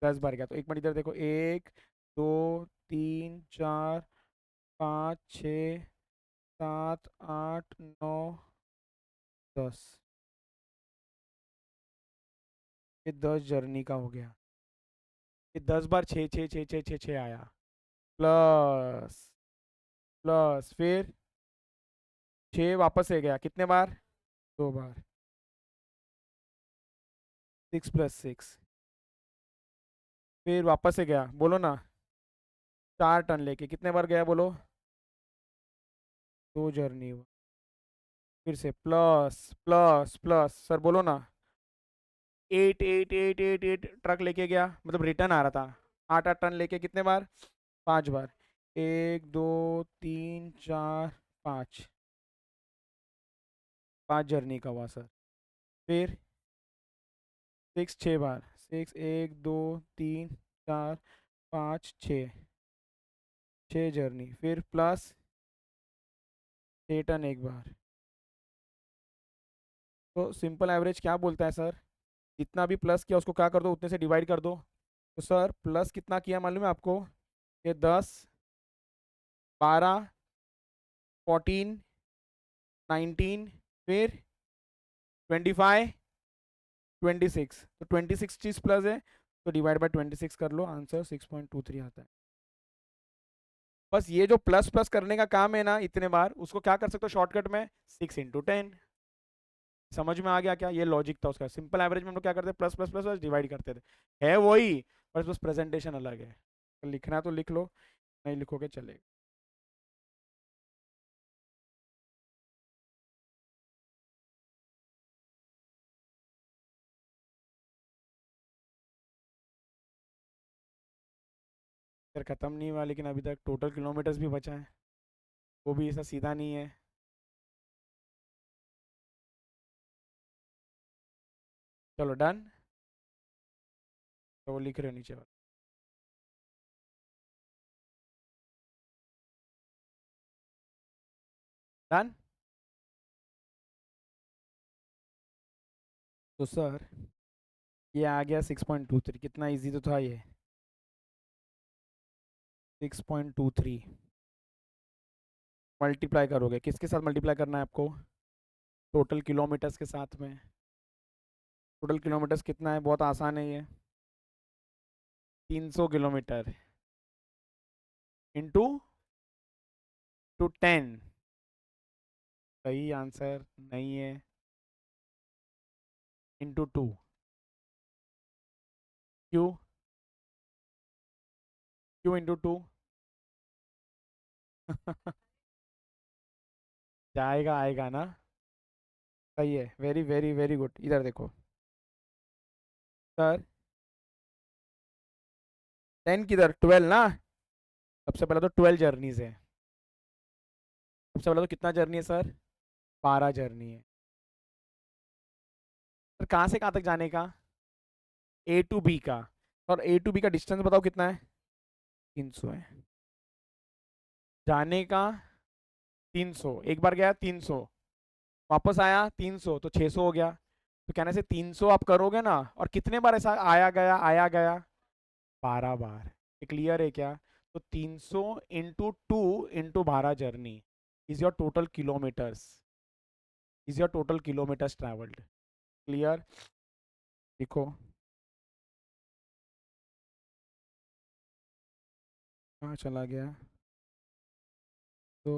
10 बार गया। तो एक मिनट इधर देखो, 1 2 3 4 5 6 7 8 9 10, ये 10 जर्नी का हो गया। ये 10 बार 6 6 6 6 6 6 आया, प्लस प्लस फिर 6 वापस से गया, कितने बार? 2 बार। 6 + 6, फिर वापस से गया, बोलो ना, 4 टन लेके, कितने बार गया बोलो? 2 जर्नी हुआ। फिर से प्लस प्लस प्लस, सर बोलो ना, 8 8 8 8 8 ट्रक लेके गया, मतलब रिटर्न आ रहा था, 8 8 टन लेके, कितने बार? 5 बार। 1 2 3 4 5, 5 जर्नी का हुआ सर। फिर 6 6 बार, 6 1 2 3 4 5 6, 6 जर्नी, फिर प्लस 6 टन एक बार। तो सिंपल एवरेज क्या बोलता है सर? जितना भी प्लस किया उसको क्या कर दो, उतने से डिवाइड कर दो। तो सर प्लस कितना किया मालूम है आपको? ये 10 12 14 19, फिर 25 26, तो 26 चीज प्लस है, तो डिवाइड बाय 26 कर लो, आंसर 6.23 आता है। बस ये जो प्लस प्लस करने का काम है ना इतने बार, उसको क्या कर सकते हो शॉर्टकट में? 6 × 10। समझ में आ गया क्या? ये लॉजिक था उसका। सिंपल एवरेज में हम लोग क्या करते हैं? Plus plus plus plus divide करते थे, है वही, बस बस प्रेजेंटेशन अलग है। तो लिखना है तो लिख लो, नहीं लिखोगे चलेगा। फिर खत्म नहीं हुआ, लेकिन अभी तक टोटल किलोमीटर्स भी बचा है, वो भी ऐसा सीधा नहीं है। चलो डन। तो वो लिख रहे हो नीचे। डन। तो सर ये आ गया 6.23, कितना इजी तो था ये। 6.23 मल्टीप्लाई करोगे, किसके साथ मल्टीप्लाई करना है आपको? टोटल किलोमीटर्स के साथ में। टोटल किलोमीटर्स कितना है? बहुत आसान है ये, 300 किलोमीटर इंटू टू 10। सही आंसर नहीं है, इंटू 2। क्यों? क्यों इंटू 2? जाएगा, आएगा ना। सही है, वेरी वेरी वेरी गुड। इधर देखो सर, 10 किधर? 12 ना। सबसे पहले तो 12 जर्नीज है। सबसे पहले तो कितना जर्नी है सर? 12 जर्नी है। सर कहाँ से कहाँ तक जाने का? ए टू बी का। और ए टू बी का डिस्टेंस बताओ कितना है? 300 है। जाने का 300, एक बार गया 300, वापस आया 300, तो 600 हो गया। तो कहने से 300 आप करोगे ना, और कितने बार ऐसा आया गया आया गया? 12 बार। ये क्लियर है क्या? तो 300 into 2 into 12 journey is your total kilometres, is your total kilometres travelled. Clear? लिखो। कहाँ चला गया? तो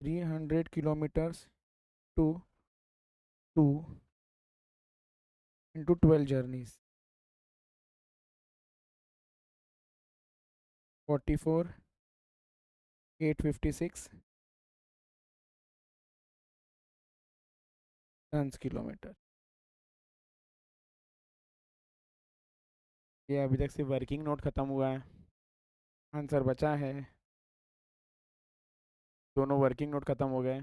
300 kilometres to 2 into 12 journeys, 44 856 tons kilometre. ये अभी तक सिर्फ वर्किंग नोट खत्म हुआ है, आंसर बचा है। दोनों वर्किंग नोट खत्म हो गए।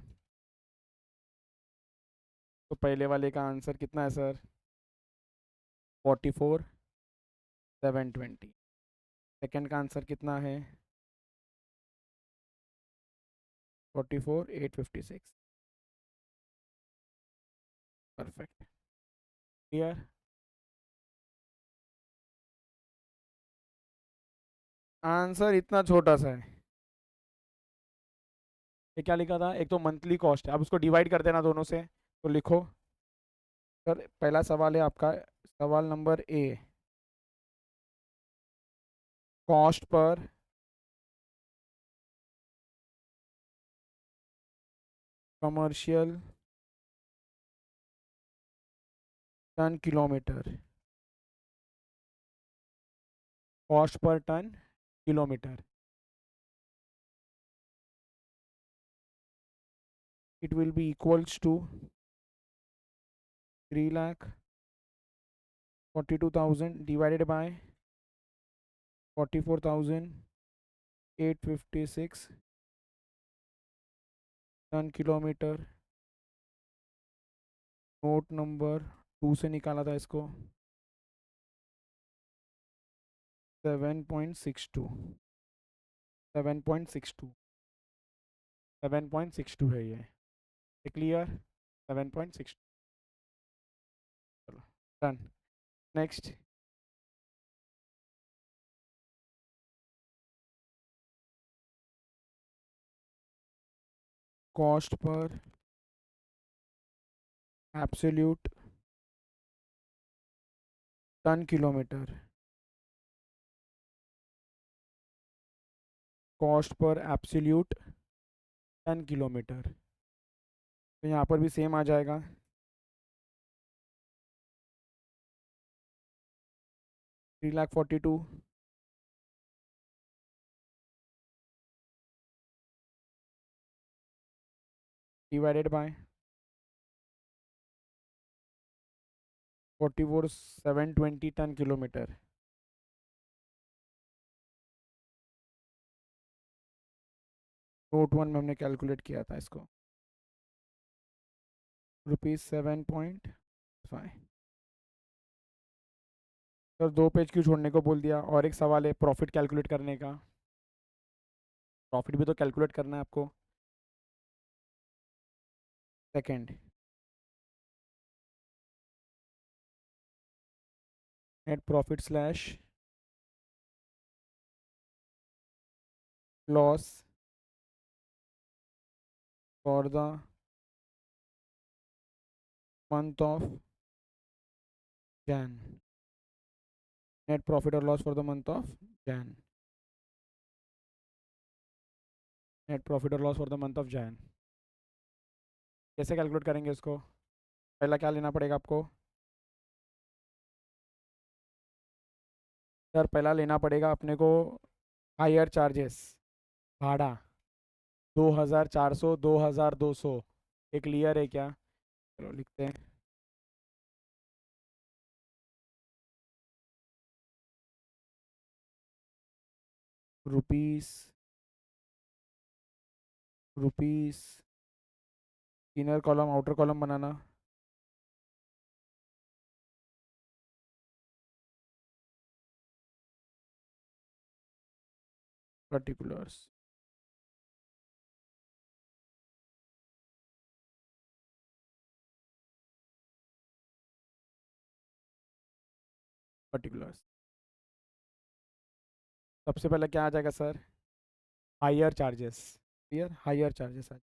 तो पहले वाले का आंसर कितना है सर? 44 720। सेकंड का आंसर कितना है? 44,856। परफेक्ट। क्लियर? आंसर इतना छोटा सा है। ये क्या लिखा था? एक तो मंथली कॉस्ट है, अब उसको डिवाइड कर देना दोनों से, तो लिखो। सर पहला सवाल है आपका, सवाल number A, cost per commercial ton kilometer, cost per ton kilometer, it will be equals to 3,42,000 divided by 44,856 ton kilometer. Note number 2 से निकाला था इसको, 7.62, 7.62, 7.62 है ये। क्लियर? 7.62। चलो done. Next, cost per absolute ton kilometer, cost per absolute ton kilometre, तो यहाँ पर भी सेम आ जाएगा। 3,42,000 divided by 44,720 ton kilometer. Note 1 में हमने कैलकुलेट किया था इसको, ₹7.5। सर 2 पेज क्यों छोड़ने को बोल दिया? और एक सवाल है प्रॉफिट कैलकुलेट करने का, प्रॉफिट भी तो कैलकुलेट करना है आपको। Second, net profit slash loss for the month of Jan, net profit और loss for the month of Jan, net profit और loss for the month of Jan. कैसे कैलकुलेट करेंगे इसको? पहला क्या लेना पड़ेगा आपको? सर पहला लेना पड़ेगा अपने को हायर चार्जेस, भाड़ा 2,400, 2,200। एक क्लियर है क्या? चलो लिखते हैं। Rupees, rupees, inner column outer column बनाना, पर्टिकुलर्स, पर्टिकुलर्स। सबसे पहले क्या आ जाएगा sir? Hire charges. Clear? Hire charges आ,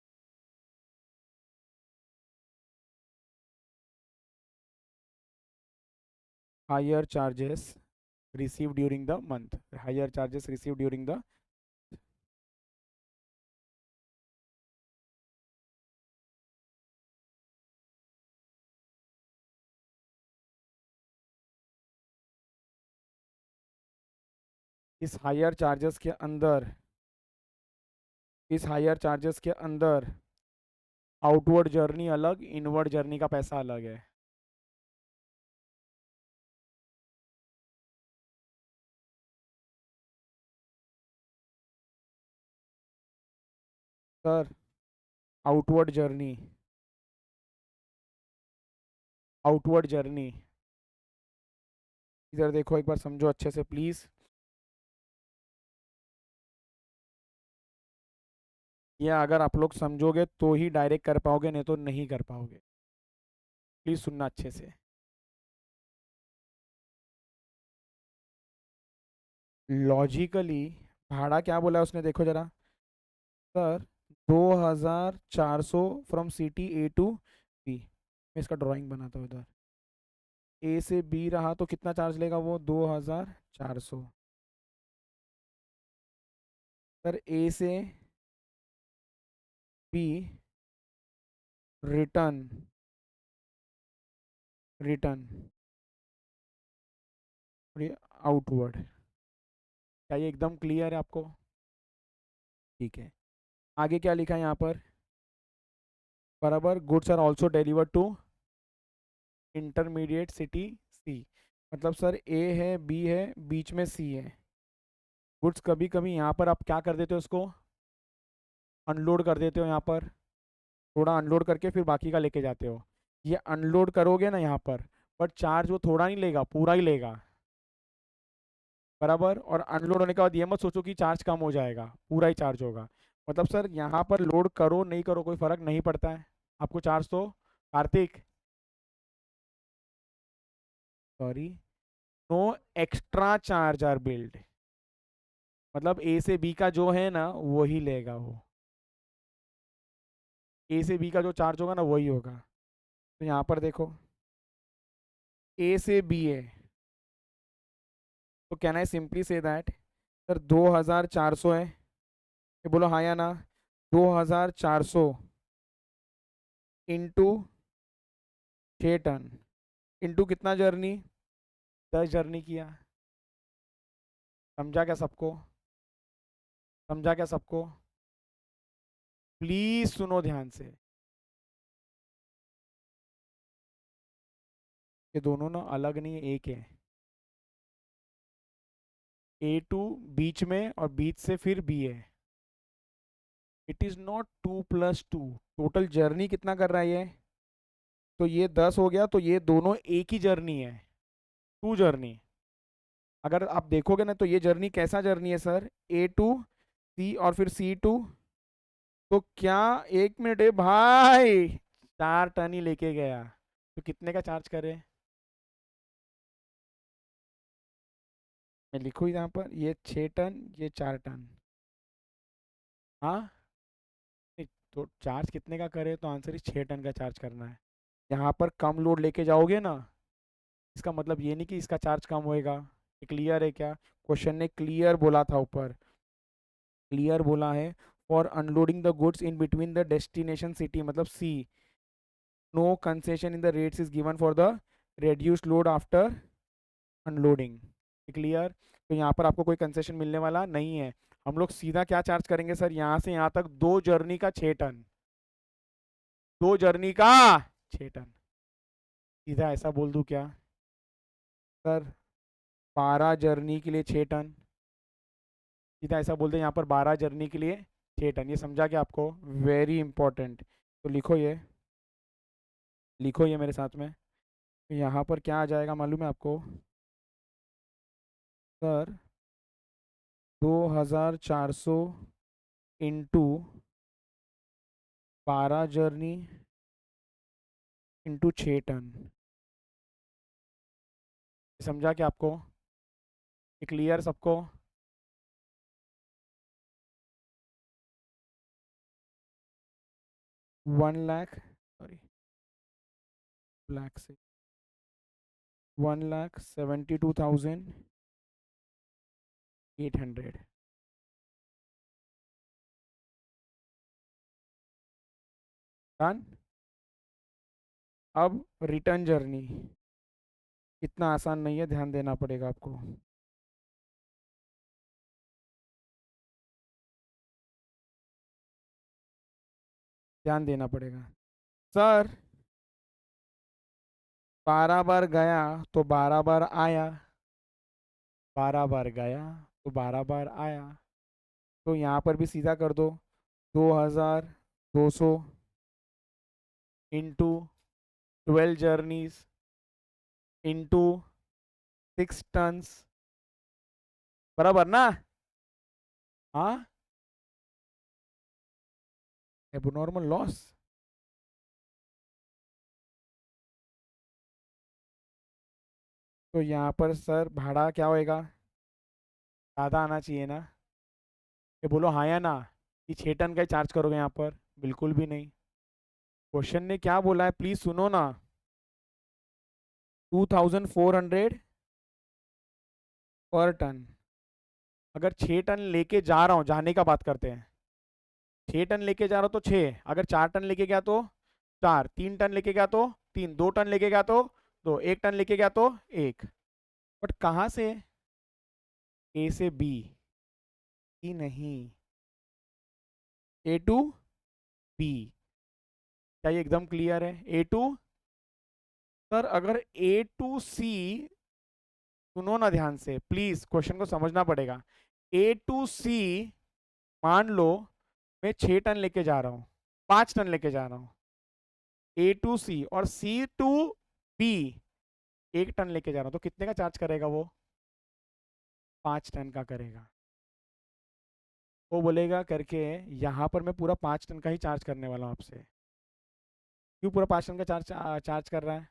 hire charges receive during the month, hire charges receive during the, इस हायर चार्जेस के अंदर, इस हायर चार्जेस के अंदर आउटवर्ड जर्नी अलग, इनवर्ड जर्नी का पैसा अलग है। Sir outward journey, outward journey, इधर देखो एक बार समझो अच्छे से प्लीज। ये अगर आप लोग समझोगे तो ही डायरेक्ट कर पाओगे, नहीं तो नहीं कर पाओगे। प्लीज सुनना अच्छे से। लॉजिकली भाड़ा क्या बोला उसने, देखो जरा sir. 2400 from city A to B. मैं इसका ड्राइंग बनाता हूँ इधर। ए से बी रहा तो कितना चार्ज लेगा वो, 2400। सर ए से बी रिटर्न, रिटर्न आउटवर्ड। क्या ये एकदम क्लियर है आपको? ठीक है। आगे क्या लिखा है यहाँ पर, बराबर, goods are also delivered to intermediate city C. मतलब सर ए है, बी है, बीच में सी है। गुड्स कभी कभी यहाँ पर आप क्या कर देते हो, उसको अनलोड कर देते हो यहाँ पर, थोड़ा अनलोड करके फिर बाकी का लेके जाते हो। ये अनलोड करोगे ना यहाँ पर, बट चार्ज वो थोड़ा नहीं लेगा, पूरा ही लेगा, बराबर। और अनलोड होने के बाद ये मत सोचो कि चार्ज कम हो जाएगा, पूरा ही चार्ज होगा। मतलब सर यहाँ पर लोड करो नहीं करो कोई फर्क नहीं पड़ता है, आपको चार्ज तो, Kartik, sorry, no extra charge are billed. मतलब ए से बी का जो है ना वही लेगा वो, ए से बी का जो चार्ज होगा ना वही होगा। तो यहाँ पर देखो, ए से बी है, तो can I simply say that sir 2400 है, ये बोलो हाँ या ना। 2400 इंटू 6 टन, इंटू कितना जर्नी, 10 जर्नी किया। समझा क्या सबको? समझा क्या सबको? प्लीज सुनो ध्यान से। ये दोनों ना अलग नहीं है, एक है। ए टू बीच में और बीच से फिर बी है। It is not 2 + 2। Total journey कितना कर रहा है ये, तो ये 10 हो गया, तो ये दोनों एक ही जर्नी है, 2 जर्नी। अगर आप देखोगे ना तो ये जर्नी कैसा जर्नी है सर, ए टू सी और फिर सी टू। तो क्या, 1 मिनट है भाई, 4 टन ही लेके गया, तो कितने का चार्ज करे? मैं लिखूँ यहाँ पर, ये 6 टन, ये 4 टन। हाँ, नहीं, तो चार्ज कितने का करे, तो आंसर ही 6 टन का चार्ज करना है। यहाँ पर कम लोड लेके जाओगे ना, इसका मतलब ये नहीं कि इसका चार्ज कम होएगा। ये क्लियर है क्या? क्वेश्चन ने क्लियर बोला था ऊपर, क्लियर बोला है, for unloading the goods in between the destination city, मतलब C, no concession in the rates is given for the reduced load after unloading. Clear? तो यहाँ पर आपको कोई कंसेशन मिलने वाला नहीं है। हम लोग सीधा क्या चार्ज करेंगे सर, यहाँ से यहाँ तक 2 जर्नी का 6 टन, 2 जर्नी का 6 टन। सीधा ऐसा बोल दूं क्या सर, 12 जर्नी के लिए 6 टन। सीधा ऐसा बोलते हैं यहाँ पर, 12 जर्नी के लिए 6 टन। ये समझा क्या आपको? Very important. तो लिखो ये, लिखो ये मेरे साथ में। तो यहाँ पर क्या आ जाएगा मालूम है आपको sir, 2400 into 12 journey into 6 ton. समझा क्या आपको? क्लियर सबको? 1 लाख, सॉरी, लाख से 1,72,800। डन। अब रिटर्न जर्नी, इतना आसान नहीं है, ध्यान देना पड़ेगा आपको। ध्यान देना पड़ेगा सर। 12 बार गया तो 12 बार आया, 12 बार गया तो 12 बार आया। तो यहाँ पर भी सीधा कर दो, 2,200 इंटू 12 जर्नीज इंटू 6 टन्स, बराबर ना? हाँ, एबनॉर्मल लॉस। तो यहाँ पर सर भाड़ा क्या होएगा, ज़्यादा आना चाहिए ना। ये बोलो हाँ या ना, कि 6 टन का ही चार्ज करोगे यहाँ पर? बिल्कुल भी नहीं। क्वेश्चन ने क्या बोला है प्लीज सुनो ना। 2400 पर टन। अगर 6 टन लेके जा रहा हूँ, जाने का बात करते हैं, 6 टन लेके जा रहा हूँ तो 6, अगर 4 टन लेके गया तो 4, 3 टन लेके गया तो 3, 2 टन लेके गया तो 2, 1 टन लेके गया तो 1। बट कहाँ से, ए से बी ही नहीं, ए टू बी। क्या ये एकदम क्लियर है? ए टू, सर अगर ए टू सी, सुनो ना ध्यान से प्लीज, क्वेश्चन को समझना पड़ेगा। ए टू सी, मान लो मैं 6 टन लेके जा रहा हूँ, 5 टन लेके जा रहा हूँ, ए टू सी, और सी टू बी 1 टन लेके जा रहा हूँ, तो कितने का चार्ज करेगा वो? 5 टन का करेगा। वो बोलेगा करके यहाँ पर मैं पूरा 5 टन का ही चार्ज करने वाला हूँ आपसे। क्यों पूरा 5 टन का चार्ज कर रहा है?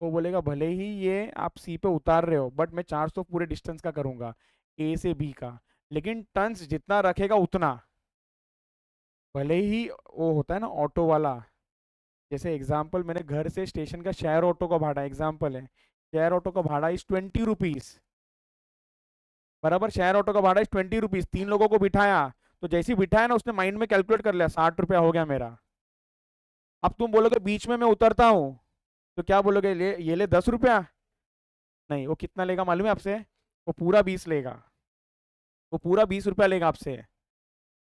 वो बोलेगा भले ही ये आप सी पे उतार रहे हो, बट मैं चार्ज तो पूरे डिस्टेंस का करूंगा, ए से बी का। लेकिन टन्स जितना रखेगा उतना, भले ही वो होता है ना ऑटो वाला, जैसे एग्जाम्पल मैंने घर से स्टेशन का शेयर ऑटो का भाड़ा एग्जाम्पल है, शेयर ऑटो का भाड़ा इज 20 रुपीज, बराबर। शेयर ऑटो का भाड़ा इज 20 रुपीज, 3 लोगों को बिठाया, तो जैसे ही बिठाया ना उसने माइंड में कैलकुलेट कर लिया 60 रुपया हो गया मेरा। अब तुम बोलोगे बीच में मैं उतरता हूँ, तो क्या बोलोगे, ये ले 10 रुपया? नहीं, वो कितना लेगा मालूम है आपसे? वो पूरा 20 लेगा, वो पूरा 20 रुपया लेगा आपसे।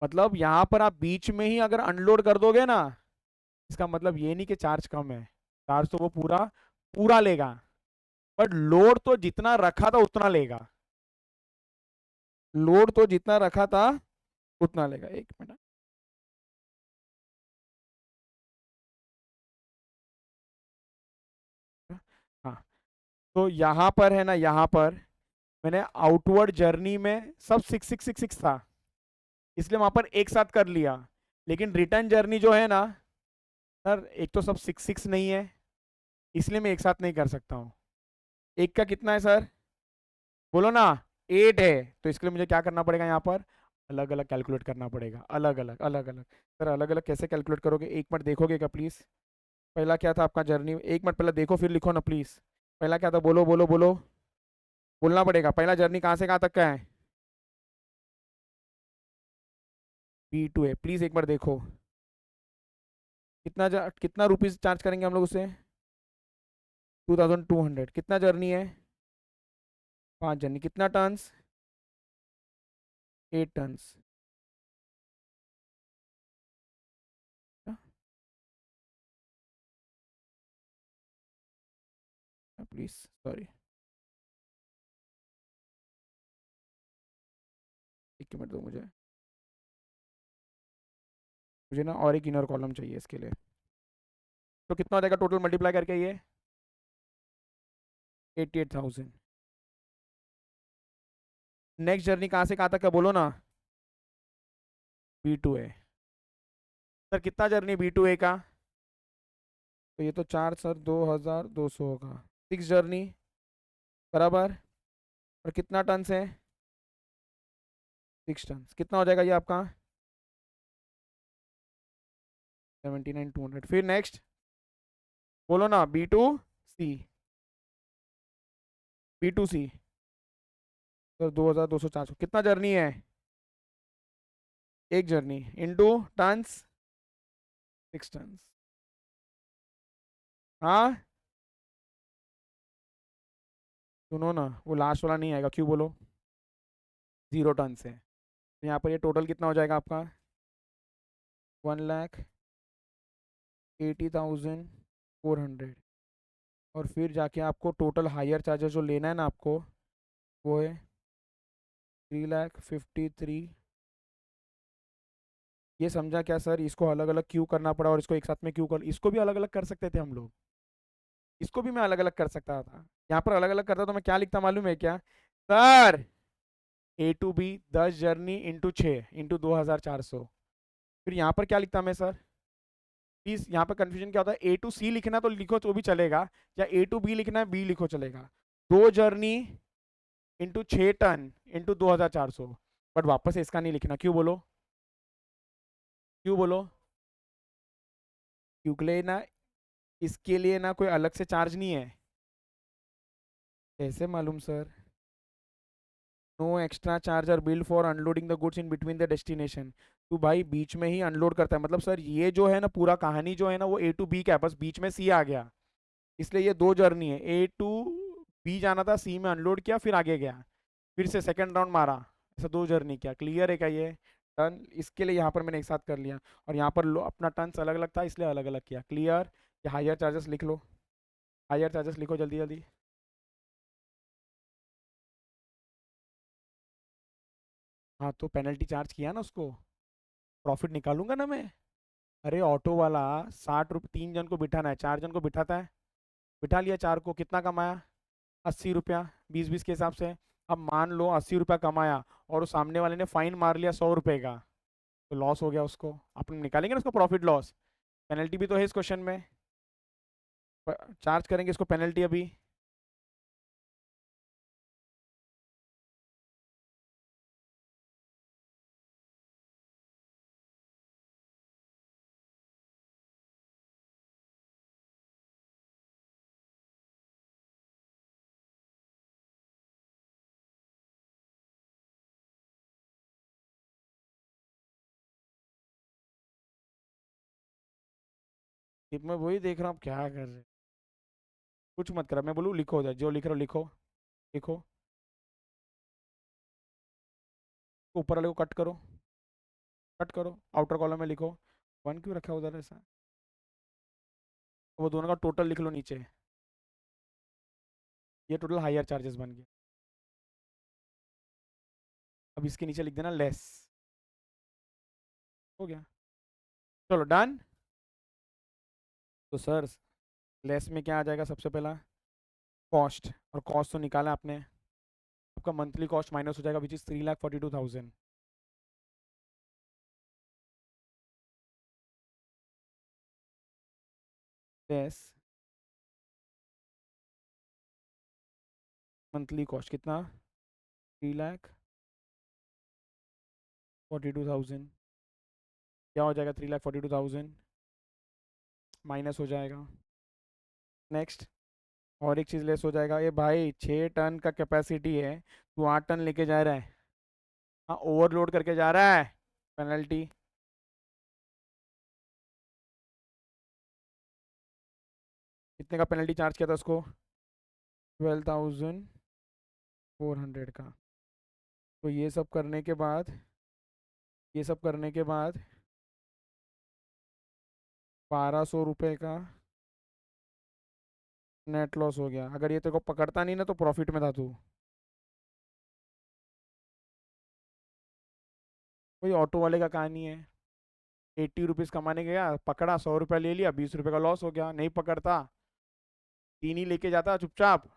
मतलब यहाँ पर आप बीच में ही अगर अनलोड कर दोगे ना, इसका मतलब ये नहीं कि चार्ज कम है, चार्ज तो वो पूरा पूरा लेगा, बट लोड तो जितना रखा था उतना लेगा, लोड तो जितना रखा था उतना लेगा। एक मिनट। हाँ, तो यहाँ पर है ना, यहाँ पर मैंने आउटवर्ड जर्नी में सब 6 6 6 6 था, इसलिए वहां पर एक साथ कर लिया। लेकिन रिटर्न जर्नी जो है ना सर, एक तो सब 6 6 नहीं है, इसलिए मैं एक साथ नहीं कर सकता हूँ। एक का कितना है सर, बोलो ना? 8 है। तो इसके लिए मुझे क्या करना पड़ेगा यहाँ पर, अलग अलग कैलकुलेट करना पड़ेगा, अलग अलग अलग अलग। सर अलग अलग कैसे कैलकुलेट करोगे, एक मिनट देखोगे क्या प्लीज? पहला क्या था आपका जर्नी, एक मिनट पहले देखो फिर लिखो ना प्लीज। पहला क्या था, बोलो बोलो बोलो, बोलना पड़ेगा। पहला जर्नी कहाँ से कहाँ तक का है? B2 है, प्लीज एक बार देखो। कितना रुपीज चार्ज करेंगे हम लोग उसे? 2200। कितना जर्नी है? 5 जर्नी, कितना टन्स? 8 टन्स। प्लीज सॉरी, एक मिनट दो मुझे, मुझे ना और एक इनर कॉलम चाहिए इसके लिए। तो कितना हो जाएगा टोटल मल्टीप्लाई करके ये? 88,000। नेक्स्ट जर्नी कहाँ से कहाँ तक है बोलो ना? B2 है। सर कितना जर्नी B2 का? तो ये तो 4 सर 2200 होगा। 6 जर्नी, बराबर। और कितना टन है? 6 टन। कितना हो जाएगा ये आपका? 79,200। फिर नेक्स्ट बोलो ना, B2C, B2C। सर 2200 400, कितना जर्नी है? एक जर्नी इंटू टन्स, 6 टन्स। हाँ सुनो ना, वो लास्ट वाला नहीं आएगा, क्यों बोलो? 0 टन से। तो यहाँ पर ये टोटल कितना हो जाएगा आपका? 1,80,400। और फिर जाके आपको टोटल हायर चार्जेस जो लेना है ना आपको, वो है 3,53। ये समझा क्या सर, इसको अलग अलग क्यों करना पड़ा और इसको एक साथ में क्यों कर, इसको भी अलग अलग कर सकते थे हम लोग, इसको भी मैं अलग अलग कर सकता था। यहाँ पर अलग अलग करता तो मैं क्या लिखता मालूम है क्या sir? A to B 10 journey into 6 into 2,400। फिर यहाँ पर क्या लिखता मैं सर, प्लीज यहाँ पर कंफ्यूजन क्या होता है, ए टू सी लिखना तो लिखो तो भी चलेगा, या ए टू बी लिखना है बी लिखो चलेगा। 2 journey into 6 ton into 2400, but वापस इसका नहीं लिखना, क्यों बोलो, क्यों बोलो, क्योंकि ना इसके लिए ना कोई अलग से चार्ज नहीं है। कैसे मालूम sir, no extra charge are billed for unloading the goods in between the destination. तू भाई बीच में ही अनलोड करता है, मतलब सर ये जो है ना पूरा कहानी जो है ना वो ए टू बी का है, बस बीच में सी आ गया, इसलिए ये 2 जर्नी है, ए टू बी जाना था, सी में अनलोड किया फिर आगे गया, फिर से सेकंड राउंड मारा, ऐसा 2 जर्नी किया। क्लियर है क्या ये टर्न, इसके लिए यहाँ पर मैंने एक साथ कर लिया, और यहाँ पर लो अपना टर्न्स अलग अलग था इसलिए अलग अलग किया। क्लियर, ये हायर चार्जेस लिख लो, हायर चार्जेस लिखो जल्दी जल्दी। हाँ तो पेनल्टी चार्ज किया ना उसको, प्रॉफिट निकालूंगा ना मैं। अरे ऑटो वाला 60 रुपये, 3 जन को बिठाना है, 4 जन को बिठाता है, बिठा लिया, 4 को कितना कमाया, 80 रुपया, 20-20 के हिसाब से। अब मान लो 80 रुपया कमाया और उस सामने वाले ने फाइन मार लिया 100 रुपये का, तो लॉस हो गया उसको, अपन निकालेंगे ना उसको प्रॉफिट लॉस, पेनल्टी भी तो है इस क्वेश्चन में, चार्ज करेंगे इसको पेनल्टी अभी। मैं वही देख रहा हूँ क्या कर रहे हैं। कुछ मत करो, मैं बोलूँ लिखो उधर, जो लिख रहे हो लिखो, लिखो, ऊपर वाले को कट करो, कट करो, आउटर कॉलम में लिखो। 1 क्यों रखा है उधर ऐसा, वो दोनों का टोटल लिख लो नीचे, ये टोटल हायर चार्जेस बन गए। अब इसके नीचे लिख देना लेस, हो गया, चलो डन। तो सर लेस में क्या आ जाएगा सबसे पहला, कॉस्ट, और कॉस्ट तो निकाला आपने, आपका मंथली कॉस्ट माइनस हो जाएगा which is 3,42,000, less monthly cost कितना, 3,42,000, क्या हो जाएगा 3,42,000 माइनस हो जाएगा। नेक्स्ट, और एक चीज़ लेस हो जाएगा, ये भाई 6 टन का कैपेसिटी है, तू 8 टन लेके जा रहा है, हाँ ओवरलोड करके जा रहा है, पेनल्टी। कितने का पेनल्टी चार्ज किया था उसको, 12,400 का। तो ये सब करने के बाद, ये सब करने के बाद 1,200 रुपये का नेट लॉस हो गया। अगर ये तेरे को पकड़ता नहीं ना तो प्रॉफिट में था तू। वही ऑटो वाले का कहानी है, 80 रुपीज़ कमाने गया, पकड़ा 100 रुपया ले लिया, 20 रुपये का लॉस हो गया, नहीं पकड़ता 3 ही लेके जाता चुपचाप,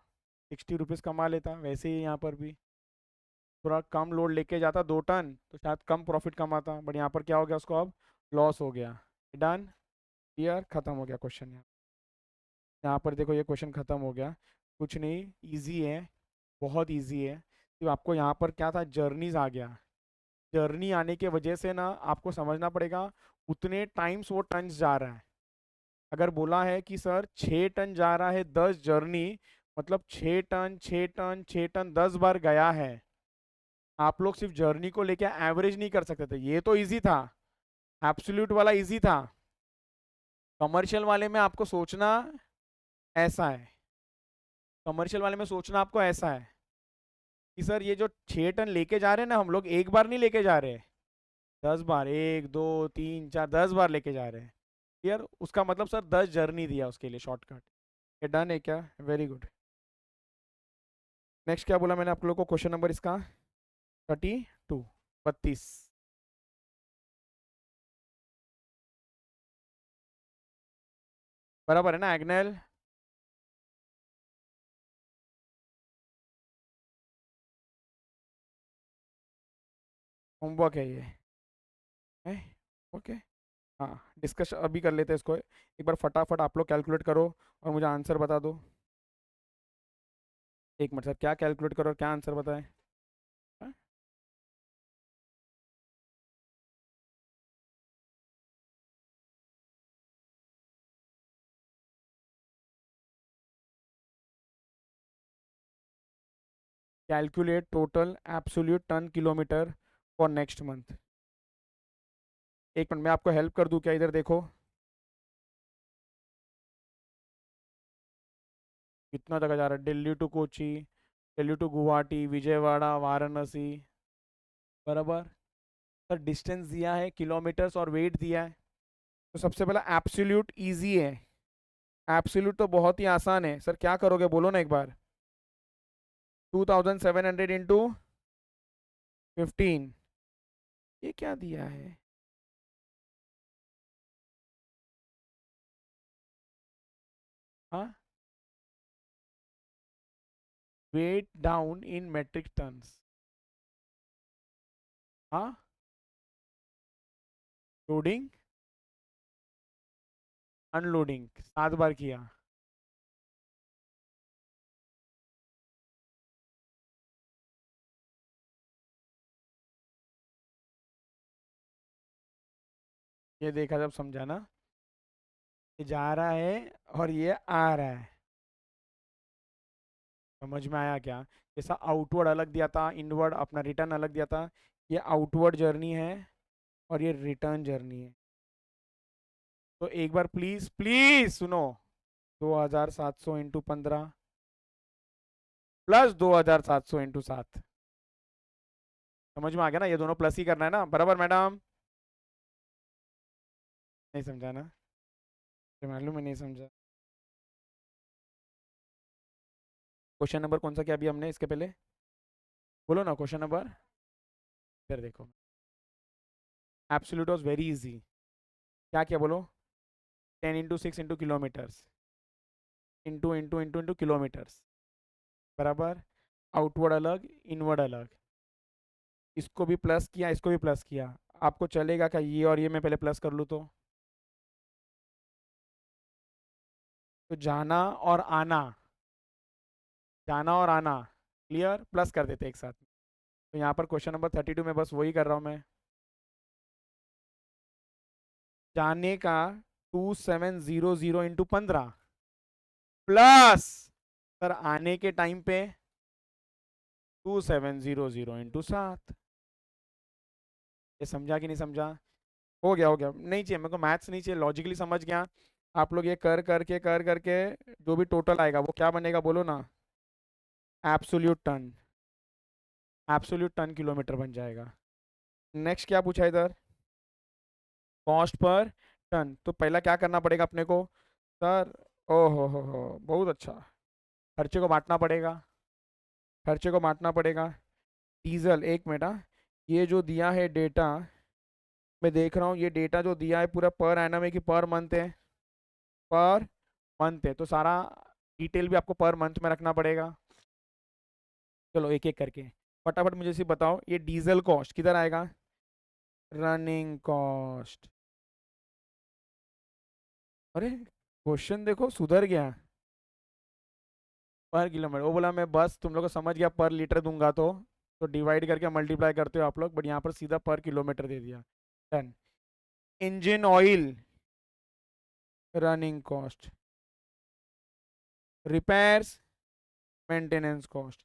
60 रुपीज़ कमा लेता। वैसे ही यहाँ पर भी थोड़ा कम लोड लेके जाता 2 टन तो शायद कम प्रॉफिट कमाता, बट यहाँ पर क्या हो गया उसको, अब लॉस हो गया। डन, क्लियर, खत्म हो गया क्वेश्चन। यहाँ यहाँ पर देखो ये क्वेश्चन खत्म हो गया, कुछ नहीं, इजी है, बहुत इजी है। तो आपको यहाँ पर क्या था, जर्नीज आ गया, जर्नी आने के वजह से ना आपको समझना पड़ेगा उतने टाइम्स वो टन्स जा रहा है। अगर बोला है कि सर 6 टन जा रहा है 10 जर्नी, मतलब 6 टन 6 टन 6 टन 10 बार गया है। आप लोग सिर्फ जर्नी को लेके एवरेज नहीं कर सकते थे, ये तो इजी था, एब्सोल्यूट वाला इजी था। कमर्शियल वाले में आपको सोचना ऐसा है, कमर्शियल वाले में सोचना आपको ऐसा है कि सर ये जो 6 टन लेके जा रहे हैं ना हम लोग, एक बार नहीं लेके जा रहे, 10 बार, 1 2 3 4 10 बार लेके जा रहे हैं। क्लियर, उसका मतलब सर 10 जर्नी दिया उसके लिए शॉर्टकट। ये डन है क्या, वेरी गुड। नेक्स्ट क्या बोला मैंने आप लोग को, क्वेश्चन नंबर इसका 32, 32, बराबर है ना एग्नेल। होमवर्क है ये है, ओके, हाँ डिस्कस अभी कर लेते हैं इसको, एक बार फटाफट आप लोग कैलकुलेट करो और मुझे आंसर बता दो। एक मिनट सर, क्या कैलकुलेट करो और क्या आंसर बताएं? Calculate total absolute ton kilometer for next month. एक मिनट, मैं आपको हेल्प कर दूं क्या? इधर देखो कितना जगह जा रहा है, दिल्ली टू कोची, दिल्ली टू गुवाहाटी, विजयवाड़ा, वाराणसी, बराबर। सर डिस्टेंस दिया है किलोमीटर्स और वेट दिया है। तो सबसे पहला एब्सोल्यूट इजी है, एब्सोल्यूट तो बहुत ही आसान है सर, क्या करोगे बोलो ना एक बार। 2700 इंटू 15, ये क्या दिया है? हाँ, weight down in metric tons. हाँ, लोडिंग अनलोडिंग 7 बार किया। ये देखा जब समझा ना, ये जा रहा है और ये आ रहा है, समझ में आया क्या? जैसा आउटवर्ड अलग दिया था, इनवर्ड अपना रिटर्न अलग दिया था, ये आउटवर्ड जर्नी है और ये रिटर्न जर्नी है। तो एक बार प्लीज प्लीज सुनो, 2700 इंटू 15 प्लस 2700 इंटू 7। समझ में आ गया ना, ये दोनों प्लस ही करना है ना, बराबर मैडम? नहीं समझा ना? मुझे मालूम है नहीं समझा। क्वेश्चन नंबर कौन सा क्या अभी हमने इसके पहले? बोलो ना क्वेश्चन नंबर। इधर देखो, एब्सोल्यूट वाज वेरी इजी। क्या क्या बोलो? 10 into 6 into kilometres, into kilometres, बराबर। आउटवर्ड अलग, इनवर्ड अलग। इसको भी प्लस किया, इसको भी प्लस किया। आपको चलेगा क्या ये और ये मैं पहले प्लस कर लूँ तो जाना और आना, जाना और आना, क्लियर, प्लस कर देते एक साथ। तो यहाँ पर क्वेश्चन नंबर 32 में बस वही कर रहा हूँ मैं। जाने का 2700 इंटू 15 प्लस सर आने के टाइम पे 2700 इंटू 7। ये समझा कि नहीं समझा? हो गया, नहीं चाहिए मेरे को मैथ्स, नहीं चाहिए, लॉजिकली समझ गया। आप लोग ये कर करके जो भी टोटल आएगा वो क्या बनेगा बोलो ना? Absolute ton, absolute ton kilometer बन जाएगा। नेक्स्ट क्या पूछा इधर? Cost per ton. तो पहला क्या करना पड़ेगा अपने को सर? ओहो हो, बहुत अच्छा। खर्चे को बांटना पड़ेगा, खर्चे को बांटना पड़ेगा। डीजल, एक मिनट हाँ। ये जो दिया है डेटा, मैं देख रहा हूँ ये डेटा जो दिया है पूरा पर एनम है कि पर मंथ है? पर मंथ है, तो सारा डिटेल भी आपको पर मंथ में रखना पड़ेगा। चलो एक एक करके फटाफट मुझे सिर्फ बताओ, ये डीजल कॉस्ट किधर आएगा? Running cost. अरे क्वेश्चन देखो सुधर गया। पर किलोमीटर, वो बोला मैं बस तुम लोग को समझ गया पर लीटर दूंगा तो डिवाइड करके मल्टीप्लाई करते हो आप लोग, बट यहाँ पर सीधा पर किलोमीटर दे दिया। Done. Engine oil running cost, repairs maintenance cost,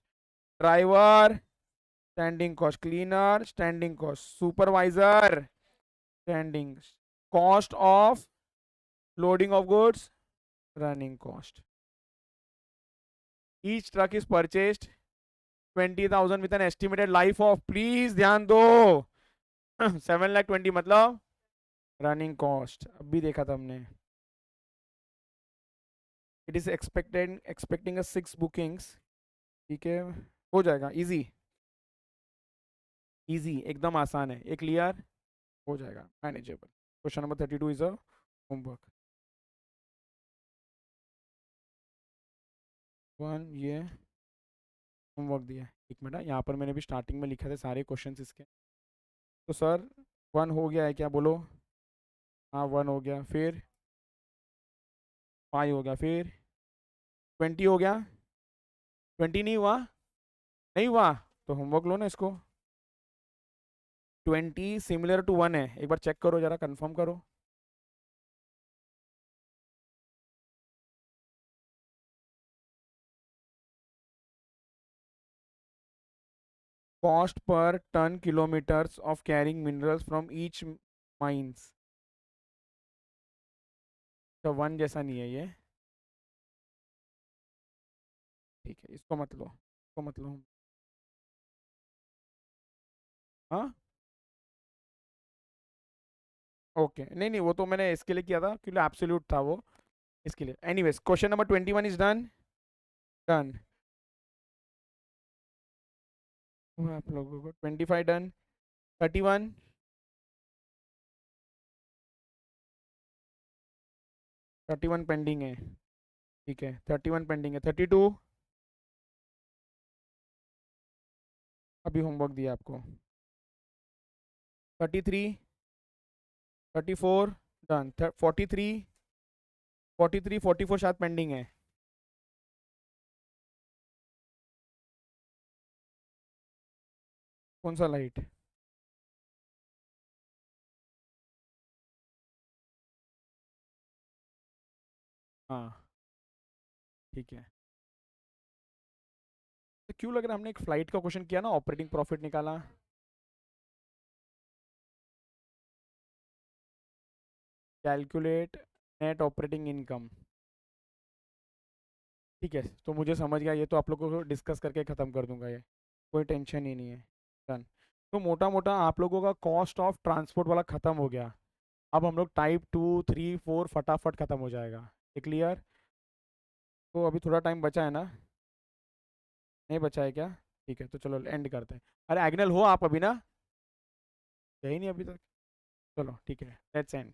driver standing cost, cleaner standing cost, supervisor standing cost of loading of goods running cost. Each truck is purchased 20,000 with an estimated life of, please ध्यान दो, 7,20,000 मतलब running cost अभी देखा था हमने। It is expecting a 6 bookings. ठीक है, हो जाएगा इजी, इजी एकदम आसान है, ये क्लियर हो जाएगा, manageable. Question number 32 is a homework one, ये होमवर्क दिया है। एक मिनट, यहाँ पर मैंने भी स्टार्टिंग में लिखा था सारे क्वेश्चंस इसके। तो सर वन हो गया है क्या बोलो? हाँ 1 हो गया, फिर 5 हो गया, फिर 20 हो गया, 20 नहीं हुआ, नहीं हुआ, तो होमवर्क लो ना इसको। 20 सिमिलर टू 1 है, एक बार चेक करो जरा, कंफर्म करो। Cost per ton kilometers of carrying minerals from each mines. तो 1 जैसा नहीं है ये, ठीक है, इसको मत लो, इसको मत लो। हाँ ओके, नहीं नहीं, वो तो मैंने इसके लिए किया था क्योंकि एब्सोल्यूट था वो, इसके लिए। Anyways, question number 21 is done. Done. आप लोगों को 25 डन। 31। 31 पेंडिंग है, ठीक है, 31 पेंडिंग है। 32 अभी होमवर्क दिया आपको। 33। 34 डन। 43। 43 44 शायद पेंडिंग है। कौन सा लाइट? हाँ ठीक है। तो क्यों लग रहा है हमने एक फ्लाइट का क्वेश्चन किया ना, ऑपरेटिंग प्रॉफिट निकाला। Calculate net operating income. ठीक है, तो मुझे समझ गया, ये तो आप लोगों को डिस्कस करके ख़त्म कर दूंगा ये, कोई टेंशन ही नहीं है। डन। तो मोटा मोटा आप लोगों का कॉस्ट ऑफ ट्रांसपोर्ट वाला ख़त्म हो गया। अब हम लोग टाइप 2 3 4 फटाफट ख़त्म हो जाएगा। ये क्लियर? तो अभी थोड़ा टाइम बचा है ना? नहीं बचा है क्या? ठीक है, तो चलो एंड करते हैं। अरे एग्नल हो आप अभी ना? यही नहीं अभी तक। चलो ठीक है, लेट्स एंड।